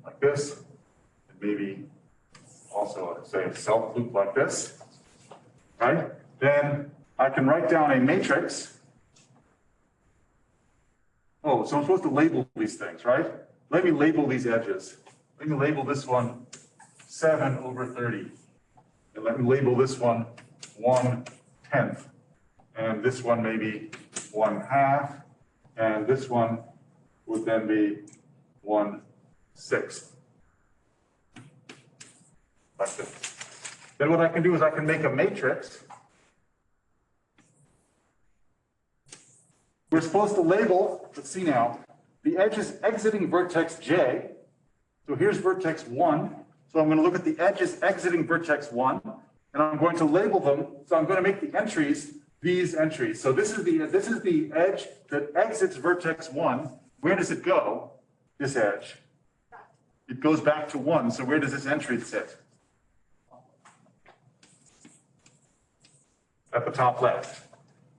like this, and maybe Okay, self-loop like this, right? Then I can write down a matrix. Oh, so I'm supposed to label these things, right? Let me label these edges. Let me label this one 7/30. And let me label this one 1/10. And this one maybe 1/2. And this one would then be 1/6. Like this. Then what I can do is I can make a matrix. We're supposed to label, let's see now, the edges exiting vertex J. So here's vertex 1. So I'm going to look at the edges exiting vertex 1, and I'm going to label them. So I'm going to make the entries these entries. So this is the edge that exits vertex 1. Where does it go? This edge. It goes back to 1. So where does this entry sit? At the top left.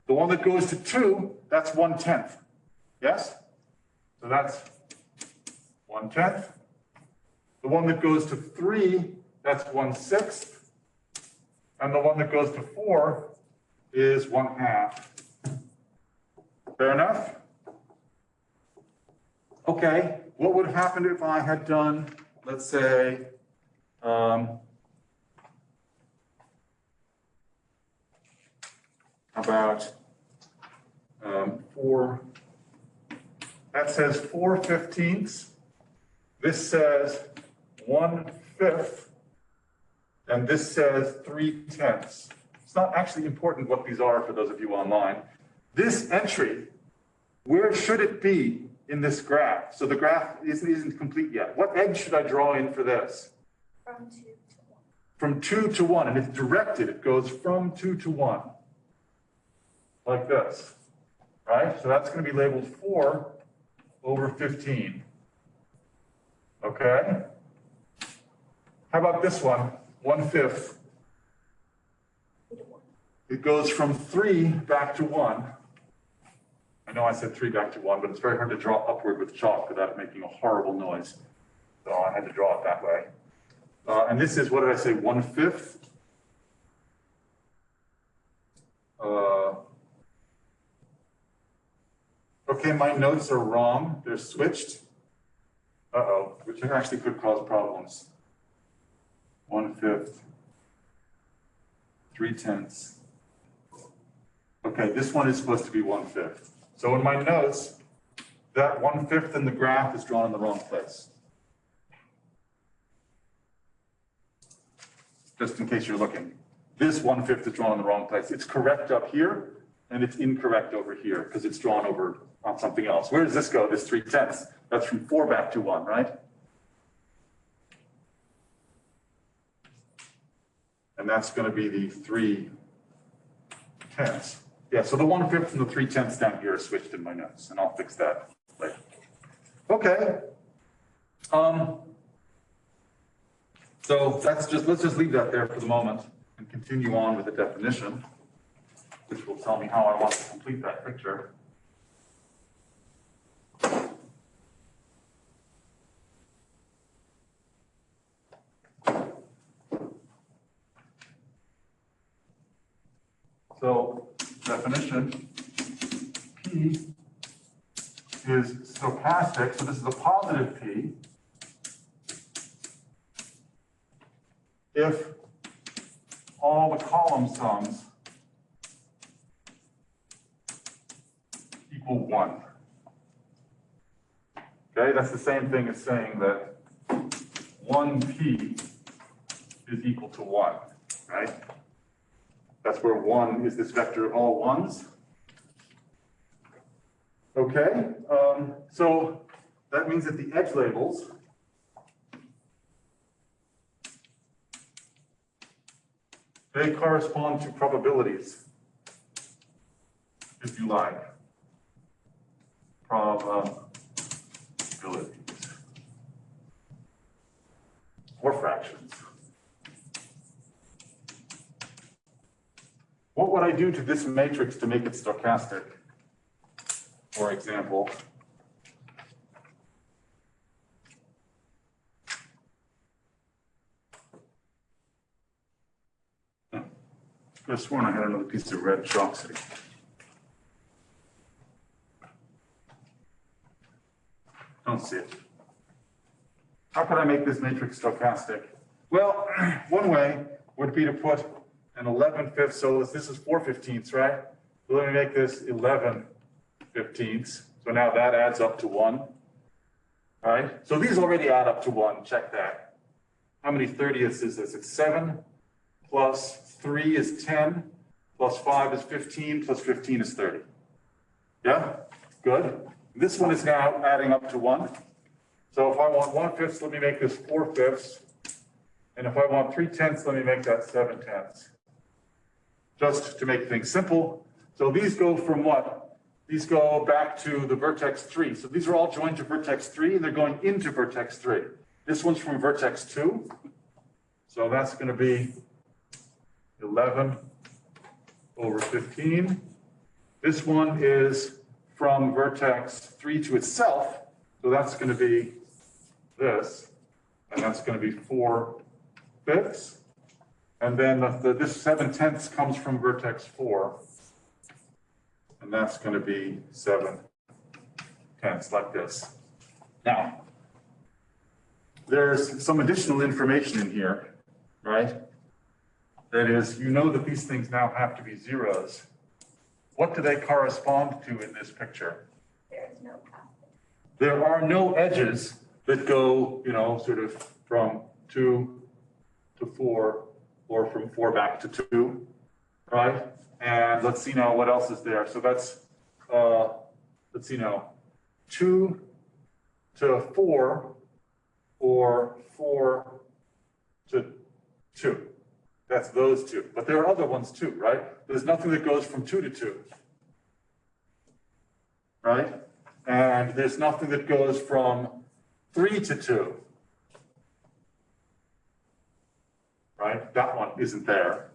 The one that goes to 2, that's 1/10. Yes? So that's 1/10. The one that goes to 3, that's 1/6. And the one that goes to 4 is 1/2. Fair enough? Okay, what would happen if I had done, let's say, about 4, that says 4/15. This says 1/5, and this says 3/10. It's not actually important what these are for those of you online. This entry, where should it be in this graph? So the graph isn't complete yet. What edge should I draw in for this? From 2 to 1. From 2 to 1, and it's directed. It goes from 2 to 1, like this, right? So that's going to be labeled 4/15. Okay? How about this one, 1/5? It goes from 3 back to 1. I know I said 3 back to 1, but it's very hard to draw upward with chalk without making a horrible noise. So I had to draw it that way. And this is, what did I say, 1/5? Okay, my notes are wrong. They're switched. Uh-oh, which actually could cause problems. 1/5, 3/10. Okay, this one is supposed to be 1/5. So in my notes, that 1/5 in the graph is drawn in the wrong place. Just in case you're looking. This 1/5 is drawn in the wrong place. It's correct up here, and it's incorrect over here, because it's drawn over on something else. Where does this go, this 3/10? That's from 4 back to 1, right? And that's going to be the 3/10. Yeah, so the 1/5 and the 3/10 down here are switched in my notes, and I'll fix that later. Okay. So let's just leave that there for the moment and continue on with the definition, which will tell me how I want to complete that picture. So definition, P is stochastic, so this is a positive P. If all the column sums equal 1. Okay, that's the same thing as saying that 1P is equal to 1, right? That's where 1 is this vector of all 1s. Okay, so that means that the edge labels they correspond to probabilities, if you like. Probabilities. Or fractions. What would I do to this matrix to make it stochastic? For example, could have sworn I had another piece of red chalk sitting. Don't see it. How could I make this matrix stochastic? Well, one way would be to put an 11/5, so this is 4/15, right? So let me make this 11/15. So now that adds up to 1, right? So these already add up to 1, check that. How many 30ths is this? It's 7, plus 3 is 10, plus 5 is 15, plus 15 is 30. Yeah, good. This one is now adding up to 1. So if I want 1/5, let me make this 4/5. And if I want 3/10, let me make that 7/10. Just to make things simple. So these go from what? These go back to the vertex 3. So these are all joined to vertex 3, and they're going into vertex 3. This one's from vertex 2. So that's going to be 11/15. This one is from vertex 3 to itself. So that's going to be this. And that's going to be 4/5. And then this 7/10 comes from vertex 4. And that's going to be 7/10, like this. Now, there's some additional information in here, right? That is, you know that these things now have to be zeros. What do they correspond to in this picture? There are no edges that go, sort of from 2 to 4 or from 4 back to 2, right? And let's see now what else is there. So that's, let's see now, 2 to 4 or 4 to 2. That's those two. But there are other ones too, right? There's nothing that goes from 2 to 2, right? And there's nothing that goes from 3 to 2, right? That one isn't there.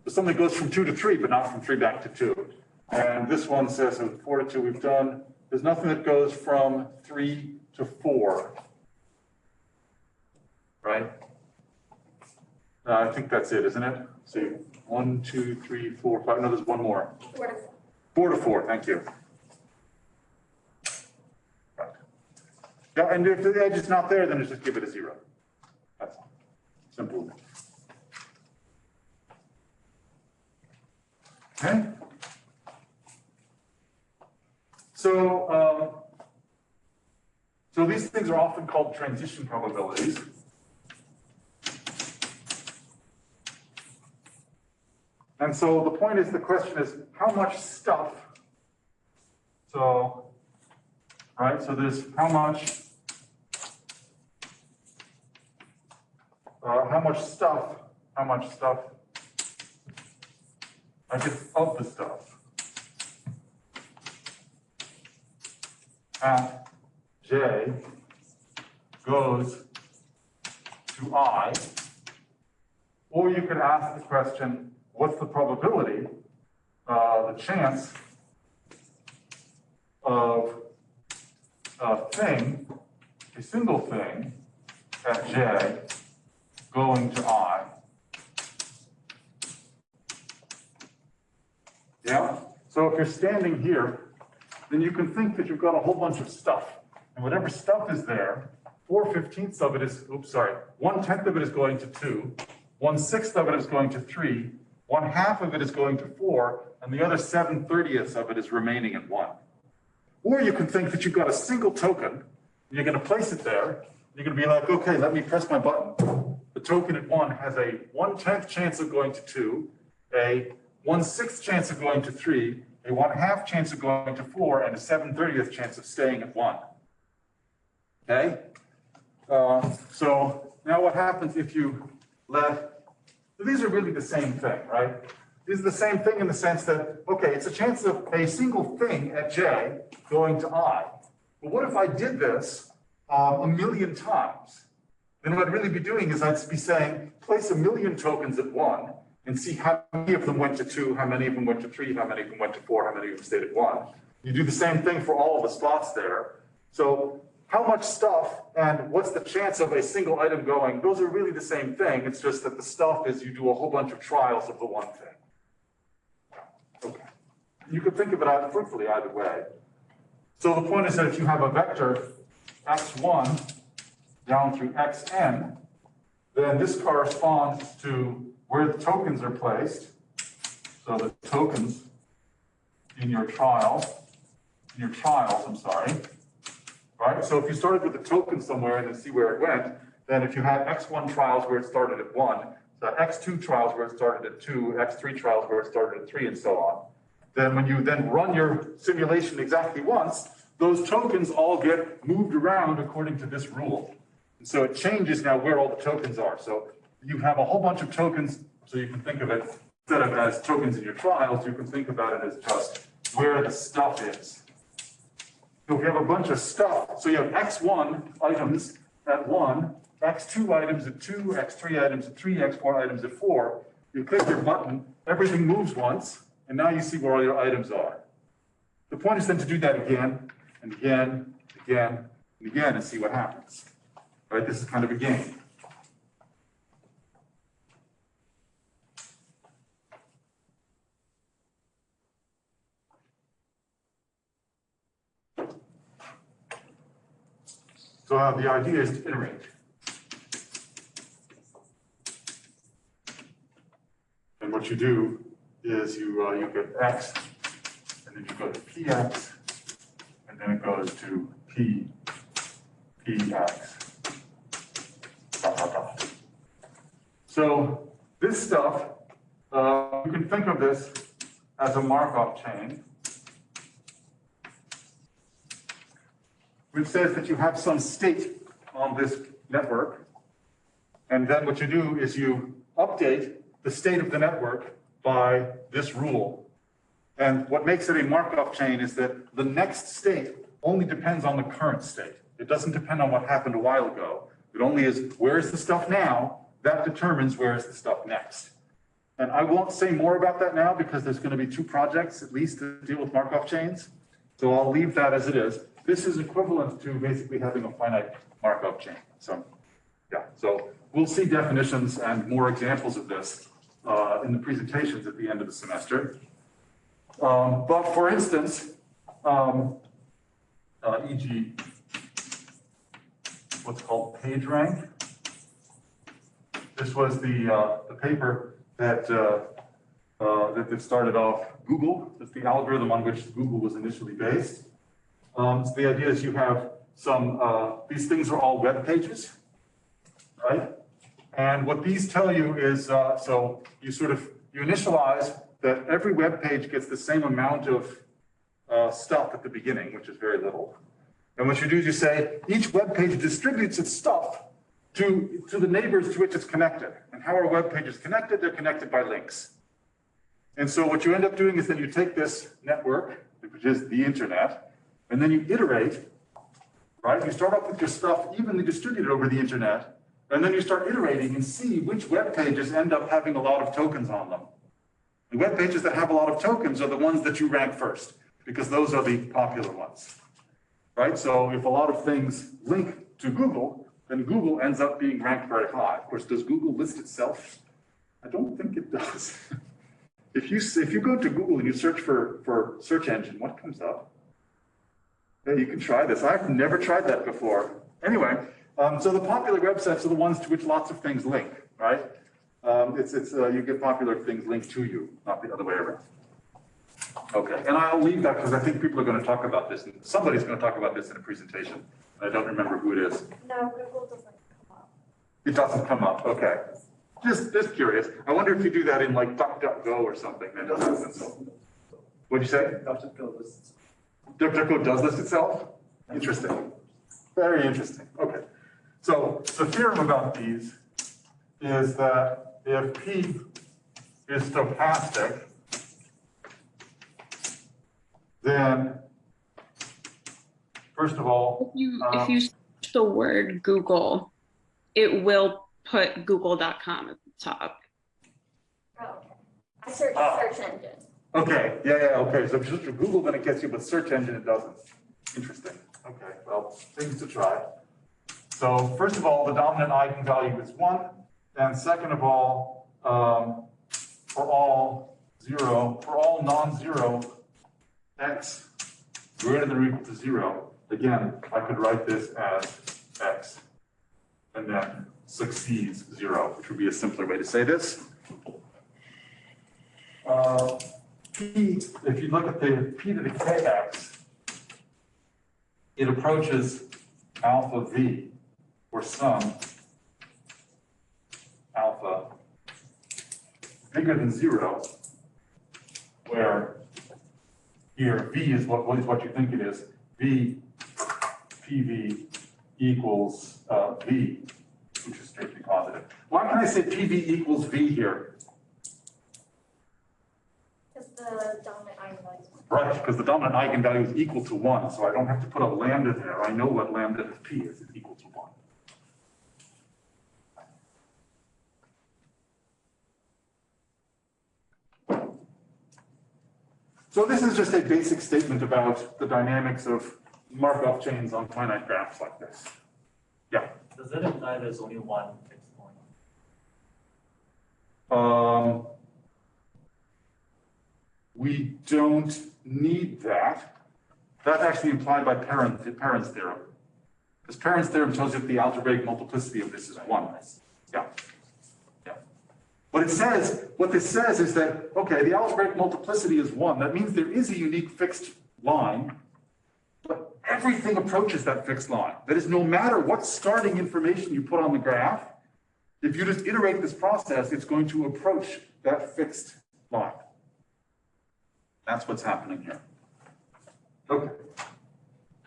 There's something that goes from 2 to 3, but not from 3 back to 2. And this one says, so 4 to 2 we've done. There's nothing that goes from 3 to 4, right? I think that's it, isn't it? See, 1, 2, 3, 4, 5. No, there's one more. 4 to 4. 4 to 4, thank you. Right. Yeah, and if the edge is not there, then just give it a 0. That's all. Simple. Okay. So these things are often called transition probabilities. And so the point is, the question is, how much stuff? So, right, so there's how much stuff, I guess of the stuff at J goes to I, or you could ask the question, what's the probability, the chance of a single thing at J going to I? Yeah? So if you're standing here, then you can think that you've got a whole bunch of stuff. And whatever stuff is there, 4/15 of it is, 1/10 of it is going to 2, 1/6 of it is going to 3, 1/2 of it is going to 4, and the other 7/30 of it is remaining at 1. Or you can think that you've got a single token, and you're going to place it there, you're going to be like, okay, let me press my button. The token at 1 has a 1/10 chance of going to 2, a 1/6 chance of going to 3, a 1/2 chance of going to 4, and a 7/30 chance of staying at 1. Okay? So now what happens if you so these are really the same thing, right? These are the same thing in the sense that, okay, it's a chance of a single thing at J going to I. But what if I did this a million times? Then what I'd really be doing is I'd be saying, place a million tokens at 1 and see how many of them went to 2, how many of them went to 3, how many of them went to 4, how many of them stayed at 1. You do the same thing for all of the spots there. So how much stuff and what's the chance of a single item going, those are really the same thing. It's just that the stuff is you do a whole bunch of trials of the one thing. You could think of it either fruitfully either way. So the point is that if you have a vector x1 down through xn, then this corresponds to where the tokens are placed. So the tokens in your trials, right? So if you started with the token somewhere and then see where it went, then if you had x1 trials where it started at 1, so x2 trials where it started at 2, x3 trials where it started at 3, and so on, then when you then run your simulation exactly once, those tokens all get moved around according to this rule. And so it changes now where all the tokens are. So you have a whole bunch of tokens, so you can think of it, instead of as tokens in your trials, you can think about it as just where the stuff is. So if you have a bunch of stuff, so you have x1 items at 1, x2 items at 2, x3 items at 3, x4 items at 4, you click your button, everything moves once, and now you see where all your items are. The point is then to do that again, and again, again, and again, and see what happens. Right? This is kind of a game. So the idea is to iterate. And what you do is you get x, and then you go to px, and then it goes to px. So this stuff, you can think of this as a Markov chain, which says that you have some state on this network, and then what you do is you update the state of the network by this rule. And what makes it a Markov chain is that the next state only depends on the current state. It doesn't depend on what happened a while ago. It only is, where's the stuff now? That determines where's the stuff next. And I won't say more about that now because there's going to be 2 projects at least to deal with Markov chains. So I'll leave that as it is. This is equivalent to basically having a finite Markov chain. So yeah, so we'll see definitions and more examples of this in the presentations at the end of the semester. But for instance, e.g., what's called PageRank. This was the paper that started off Google. It's the algorithm on which Google was initially based. So the idea is you have some, these things are all web pages, right? And what these tell you is, so you you initialize that every web page gets the same amount of stuff at the beginning, which is very little. And what you do is you say, each web page distributes its stuff to the neighbors to which it's connected. And how are web pages connected? They're connected by links. And so what you end up doing is then you take this network, which is the internet, and then you iterate, right? You start off with your stuff evenly distributed over the internet, and then you start iterating and see which web pages end up having a lot of tokens on them. The web pages that have a lot of tokens are the ones that you rank first, because those are the popular ones, right? So if a lot of things link to Google, then Google ends up being ranked very high. Of course, does Google list itself? I don't think it does. If you go to Google and you search for search engine, what comes up? Yeah, you can try this. I've never tried that before. Anyway, so the popular websites are the ones to which lots of things link, right? You get popular things linked to you, not the other way around. Okay, and I'll leave that because I think people are going to talk about this, and somebody's going to talk about this in a presentation. I don't remember who it is. No, Google doesn't come up. It doesn't come up, okay. Just curious. I wonder if you do that in like DuckDuckGo or something, then it happens. What'd you say? DuckDuckGo lists. DuckDuckGo does list itself? Interesting. Very interesting. Okay. So the theorem about these is that if P is stochastic, then first of all, if you search the word Google, it will put google.com at the top. Oh, okay. I searched search engine. okay, yeah, okay. So if you search for Google, then it gets you, but search engine it doesn't. Interesting. Okay, well, things to try. So first of all, the dominant eigenvalue is 1, and second of all, for all non-zero x greater than or equal to 0, again, I could write this as x and then succeeds 0, which would be a simpler way to say this. P, if you look at the p to the kx, it approaches alpha v, or some alpha bigger than 0, where here v is what you think it is. V, PV equals v, which is strictly positive. Why can I say PV equals v here? Because the dominant eigenvalue is 1. Right, because the dominant eigenvalue is equal to 1, so I don't have to put a lambda there. I know what lambda of p is. It's equal to 1. So this is just a basic statement about the dynamics of Markov chains on finite graphs like this. Yeah. Does that imply there's only one fixed point? We don't need that. That's actually implied by Perron's theorem. Because Perron's theorem tells you that the algebraic multiplicity of this is 1. Yeah. Yeah. What this says is that, okay, the algebraic multiplicity is 1. That means there is a unique fixed line, but everything approaches that fixed line. That is, no matter what starting information you put on the graph, if you just iterate this process, it's going to approach that fixed line. That's what's happening here. Okay.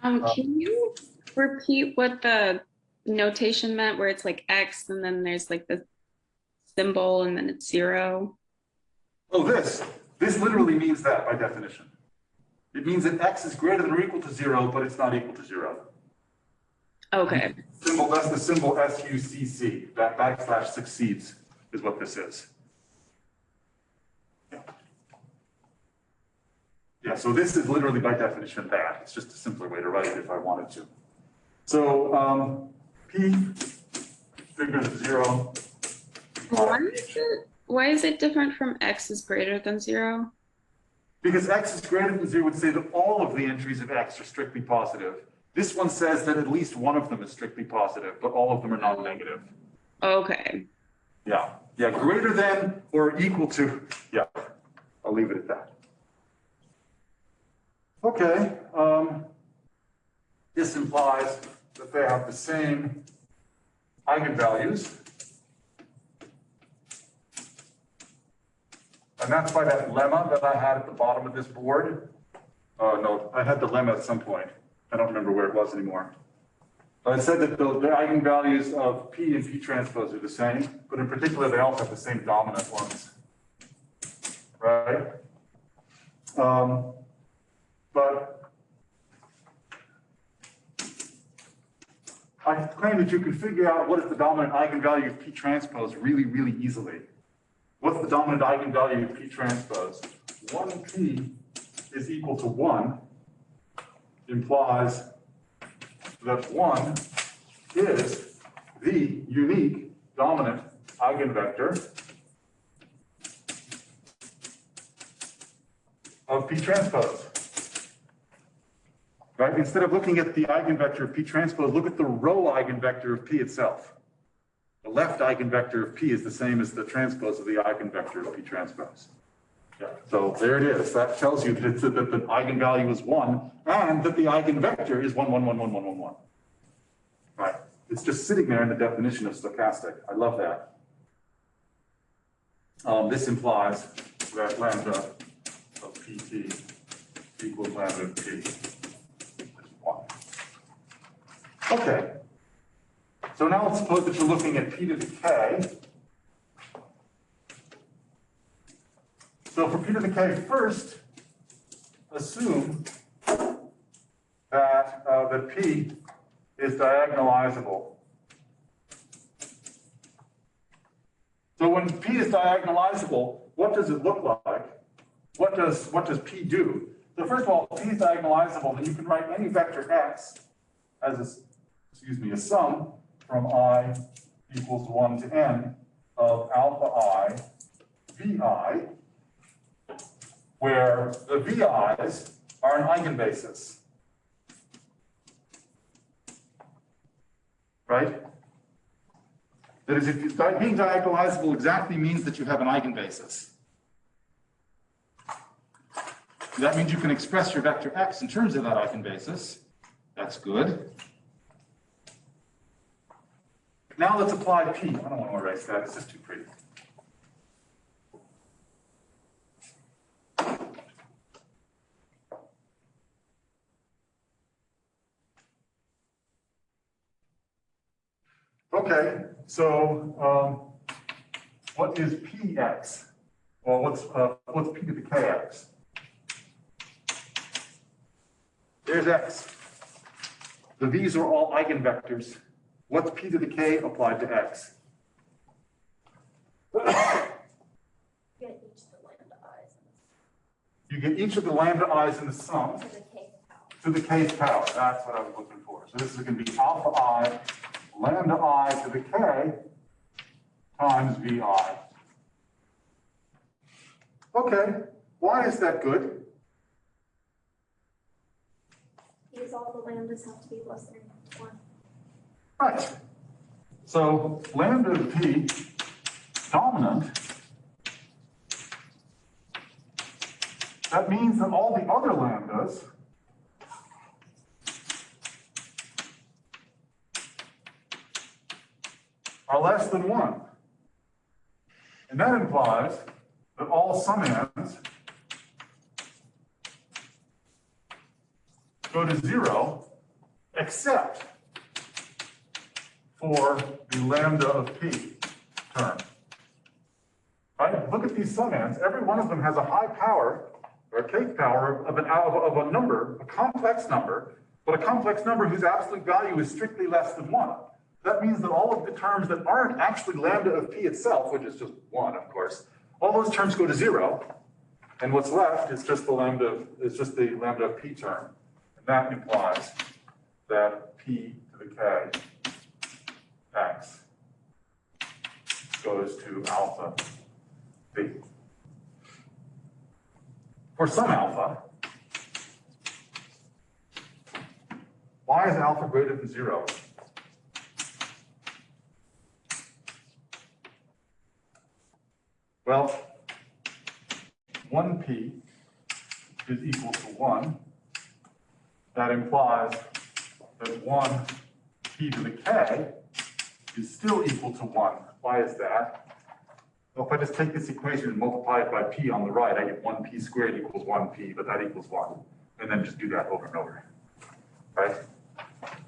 Can you repeat what the notation meant, where it's like X and then there's like the symbol and then it's 0? Oh, this literally means that by definition. It means that X is greater than or equal to 0, but it's not equal to 0. Okay. That's the symbol SUCC, that backslash succeeds is what this is. Yeah, so this is literally by definition that. It's just a simpler way to write it if I wanted to. So P bigger than 0. Why is it different from X is greater than 0? Because X is greater than 0 would say that all of the entries of X are strictly positive. This one says that at least one of them is strictly positive, but all of them are non-negative. Okay. Yeah, yeah, greater than or equal to, yeah, I'll leave it at that. Okay, this implies that they have the same eigenvalues. And that's by that lemma that I had at the bottom of this board. No, I had the lemma at some point. I don't remember where it was anymore. It said that the eigenvalues of P and P transpose are the same, but in particular, they also have the same dominant ones, right? But I claim that you can figure out what is the dominant eigenvalue of P transpose really, really easily. What's the dominant eigenvalue of P transpose? 1P is equal to 1 implies that 1 is the unique dominant eigenvector of P transpose. Right? Instead of looking at the eigenvector of P transpose, look at the row eigenvector of P itself. The left eigenvector of P is the same as the transpose of the eigenvector of P transpose. Yeah. So there it is. That tells you that the eigenvalue is 1 and that the eigenvector is 1, 1, 1, 1, 1, 1, 1. Right. It's just sitting there in the definition of stochastic. I love that. This implies that lambda of PT equals lambda of P. 1. Okay. So now let's suppose that you're looking at P to the K. So for P to the K, first, assume that, that P is diagonalizable. So when P is diagonalizable, what does it look like? What does P do? So first of all, if P is diagonalizable, then you can write any vector X as a sum from I equals 1 to n of alpha I vi, where the vi's are an eigenbasis. Right? That is, if being diagonalizable exactly means that you have an eigenbasis. That means you can express your vector x in terms of that eigenbasis. That's good. Now let's apply p. I don't want to erase that. It's just too pretty. Okay, so what is px? Well, what's p to the kx? There's x. The v's are all eigenvectors. What's p to the k applied to x? You get each of the lambda i's in the sum to the kth power. That's what I was looking for. So this is going to be alpha I lambda I to the k times vi. Okay, why is that good? Because all the lambdas have to be less than 1. Right. So lambda of p dominant, that means that all the other lambdas are less than 1. And that implies that all summands go to 0 except for the lambda of p term. Right? Look at these summands. Every one of them has a high power or a kth power of a number, a complex number, but a complex number whose absolute value is strictly less than 1. That means that all of the terms that aren't actually lambda of p itself, which is just 1, of course, all those terms go to 0, and what's left is just the lambda of p term. And that implies that p to the k x goes to alpha b. For some alpha, why is alpha greater than 0? Well, 1p is equal to 1. That implies that 1p to the k is still equal to 1. Why is that? Well, if I just take this equation and multiply it by p on the right, I get 1p squared equals 1p, but that equals 1. And then just do that over and over. Right?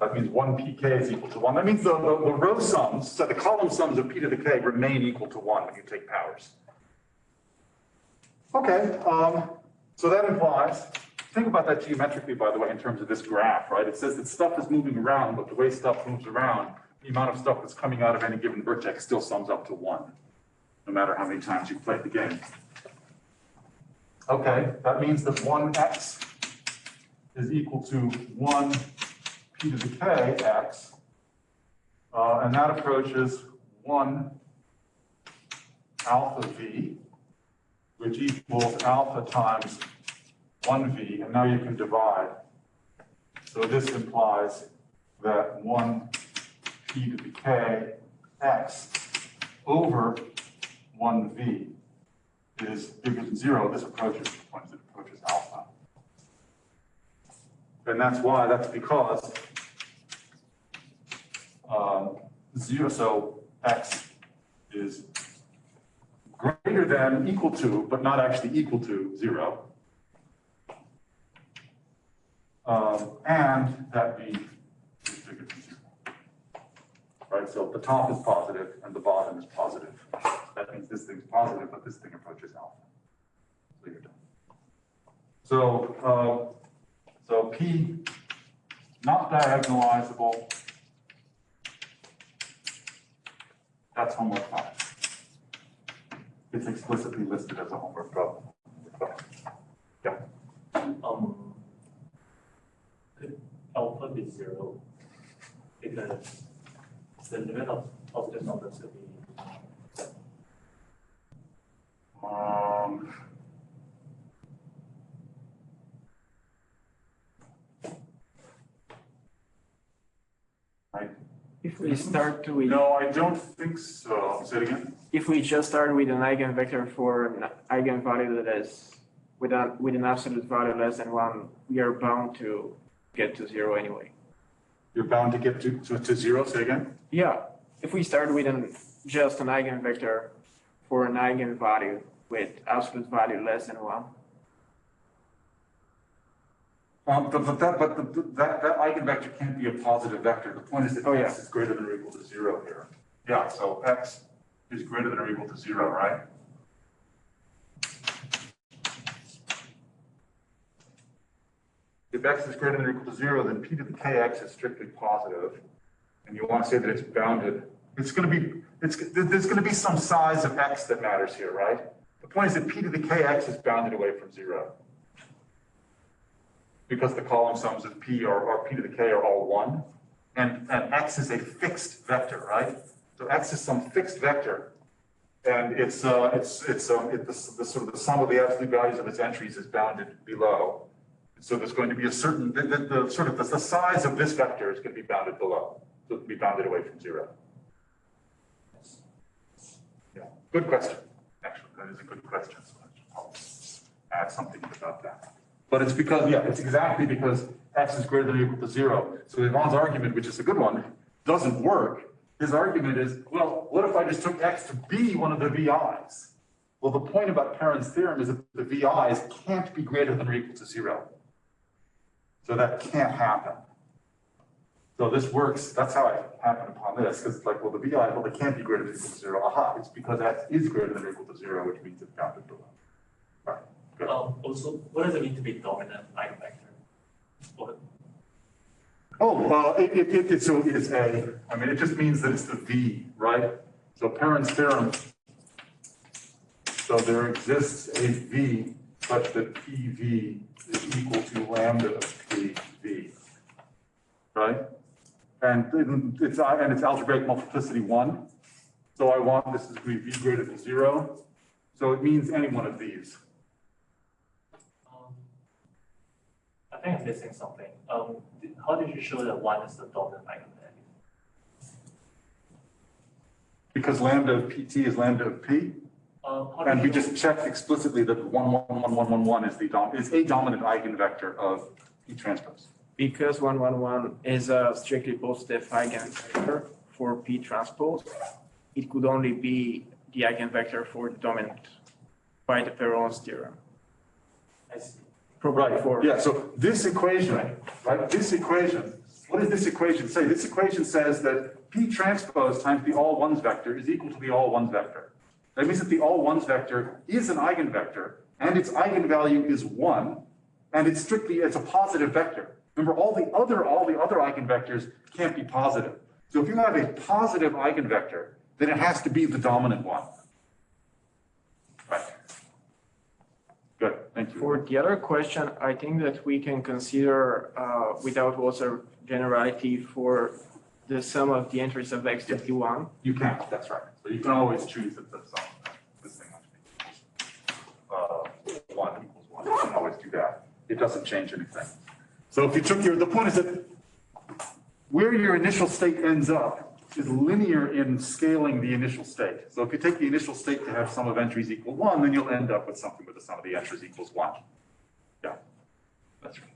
That means 1pk is equal to 1. That means the row sums, so the column sums of p to the k remain equal to 1 when you take powers. Okay, so that implies, think about that geometrically, by the way, in terms of this graph, right? It says that stuff is moving around, but the way stuff moves around, the amount of stuff that's coming out of any given vertex still sums up to 1, no matter how many times you've played the game. Okay, that means that 1x is equal to 1 p to the k x, and that approaches 1 alpha v, which equals alpha times 1v, and now you can divide. So this implies that 1 p to the k x over 1v is bigger than 0. This approaches the point that approaches alpha. And that's why, that's because 0, so x is greater than equal to, but not actually equal to 0. And that v is bigger than 0. Right, so the top is positive and the bottom is positive. That means this thing's positive, but this thing approaches alpha. So you're done. So p not diagonalizable. That's homework 5. It's explicitly listed as a homework problem. Yeah. Could alpha be 0? Because the limit of the numbers will be. If we start with, No, I don't think so. Say it again. if we just start with an eigenvector for an eigenvalue that is with an absolute value less than 1, we are bound to get to 0 anyway. You're bound to get to 0. Say again. Yeah, if we start with just an eigenvector for an eigenvalue with absolute value less than 1. But that eigenvector can't be a positive vector. The point is that Oh, yeah. x is greater than or equal to 0 here. Yeah, so x is greater than or equal to 0, right? If x is greater than or equal to 0, then p to the kx is strictly positive, and you want to say that it's bounded. There's going to be some size of x that matters here, right? The point is that p to the kx is bounded away from 0. Because the column sums of p or p to the k are all 1, and x is a fixed vector, right? So x is some fixed vector, and the sort of the sum of the absolute values of its entries is bounded below. So there's going to be a certain the size of this vector is going to be bounded below, so it'll be bounded away from 0. Yeah, good question. Actually, that is a good question. So I'll add something about that. But it's because, yeah, it's exactly because x is greater than or equal to 0. So Ivan's argument, which is a good one, doesn't work. His argument is, well, what if I just took x to be one of the VIs? Well, the point about Perron's theorem is that the VIs can't be greater than or equal to 0. So that can't happen. So this works, that's how I happened upon this, because it's like, well, the VI, well, they can't be greater than or equal to 0. Aha, it's because x is greater than or equal to 0, which means it's bounded below. All right. Good. Also, what does it mean to be dominant eigenvector? What? Oh, well, it just means that it's the V, right? So Perron's theorem, so there exists a V such that PV is equal to lambda of PV, right? And it's algebraic multiplicity 1. So I want this to be V greater than 0. So it means any one of these. I think I'm missing something. How did you show that 1 is the dominant eigenvalue? Because lambda of PT is lambda of P. And we just checked explicitly that 1, 1, 1, 1, 1, 1 is a dominant eigenvector of P transpose. Because 1, 1, 1 is a strictly positive eigenvector for P transpose, it could only be the eigenvector for the dominant by the Perron's theorem. I see. Probably for. Yeah, so this equation, right? This equation, what does this equation say? This equation says that P transpose times the all ones vector is equal to the all ones vector. That means that the all ones vector is an eigenvector, and its eigenvalue is 1, and it's a positive vector. Remember, all the other eigenvectors can't be positive. So if you have a positive eigenvector, then it has to be the dominant one. Right. Good, thank you. For the other question, I think that we can consider without also generality for the sum of the entries of x to p1. You can, that's right. So you can always choose that the sum of this thing must be 1 equals 1. You can always do that. It doesn't change anything. So if you took the point is that where your initial state ends up is linear in scaling the initial state. So if you take the initial state to have sum of entries equal 1, then you'll end up with something where the sum of the entries equals 1. Yeah, that's right.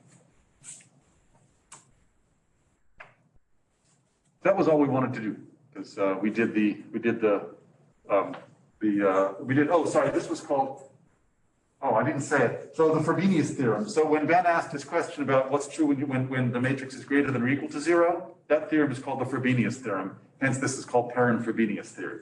That was all we wanted to do, because this was called, I didn't say it. So the Frobenius theorem. So when Ben asked his question about what's true when the matrix is greater than or equal to 0, that theorem is called the Frobenius theorem. Hence, this is called Perron-Frobenius theory.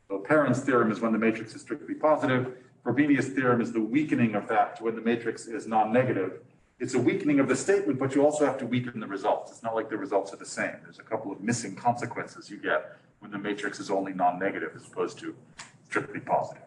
So Perron's theorem is when the matrix is strictly positive. Frobenius theorem is the weakening of that to when the matrix is non-negative. It's a weakening of the statement, but you also have to weaken the results. It's not like the results are the same. There's a couple of missing consequences you get when the matrix is only non-negative as opposed to strictly positive.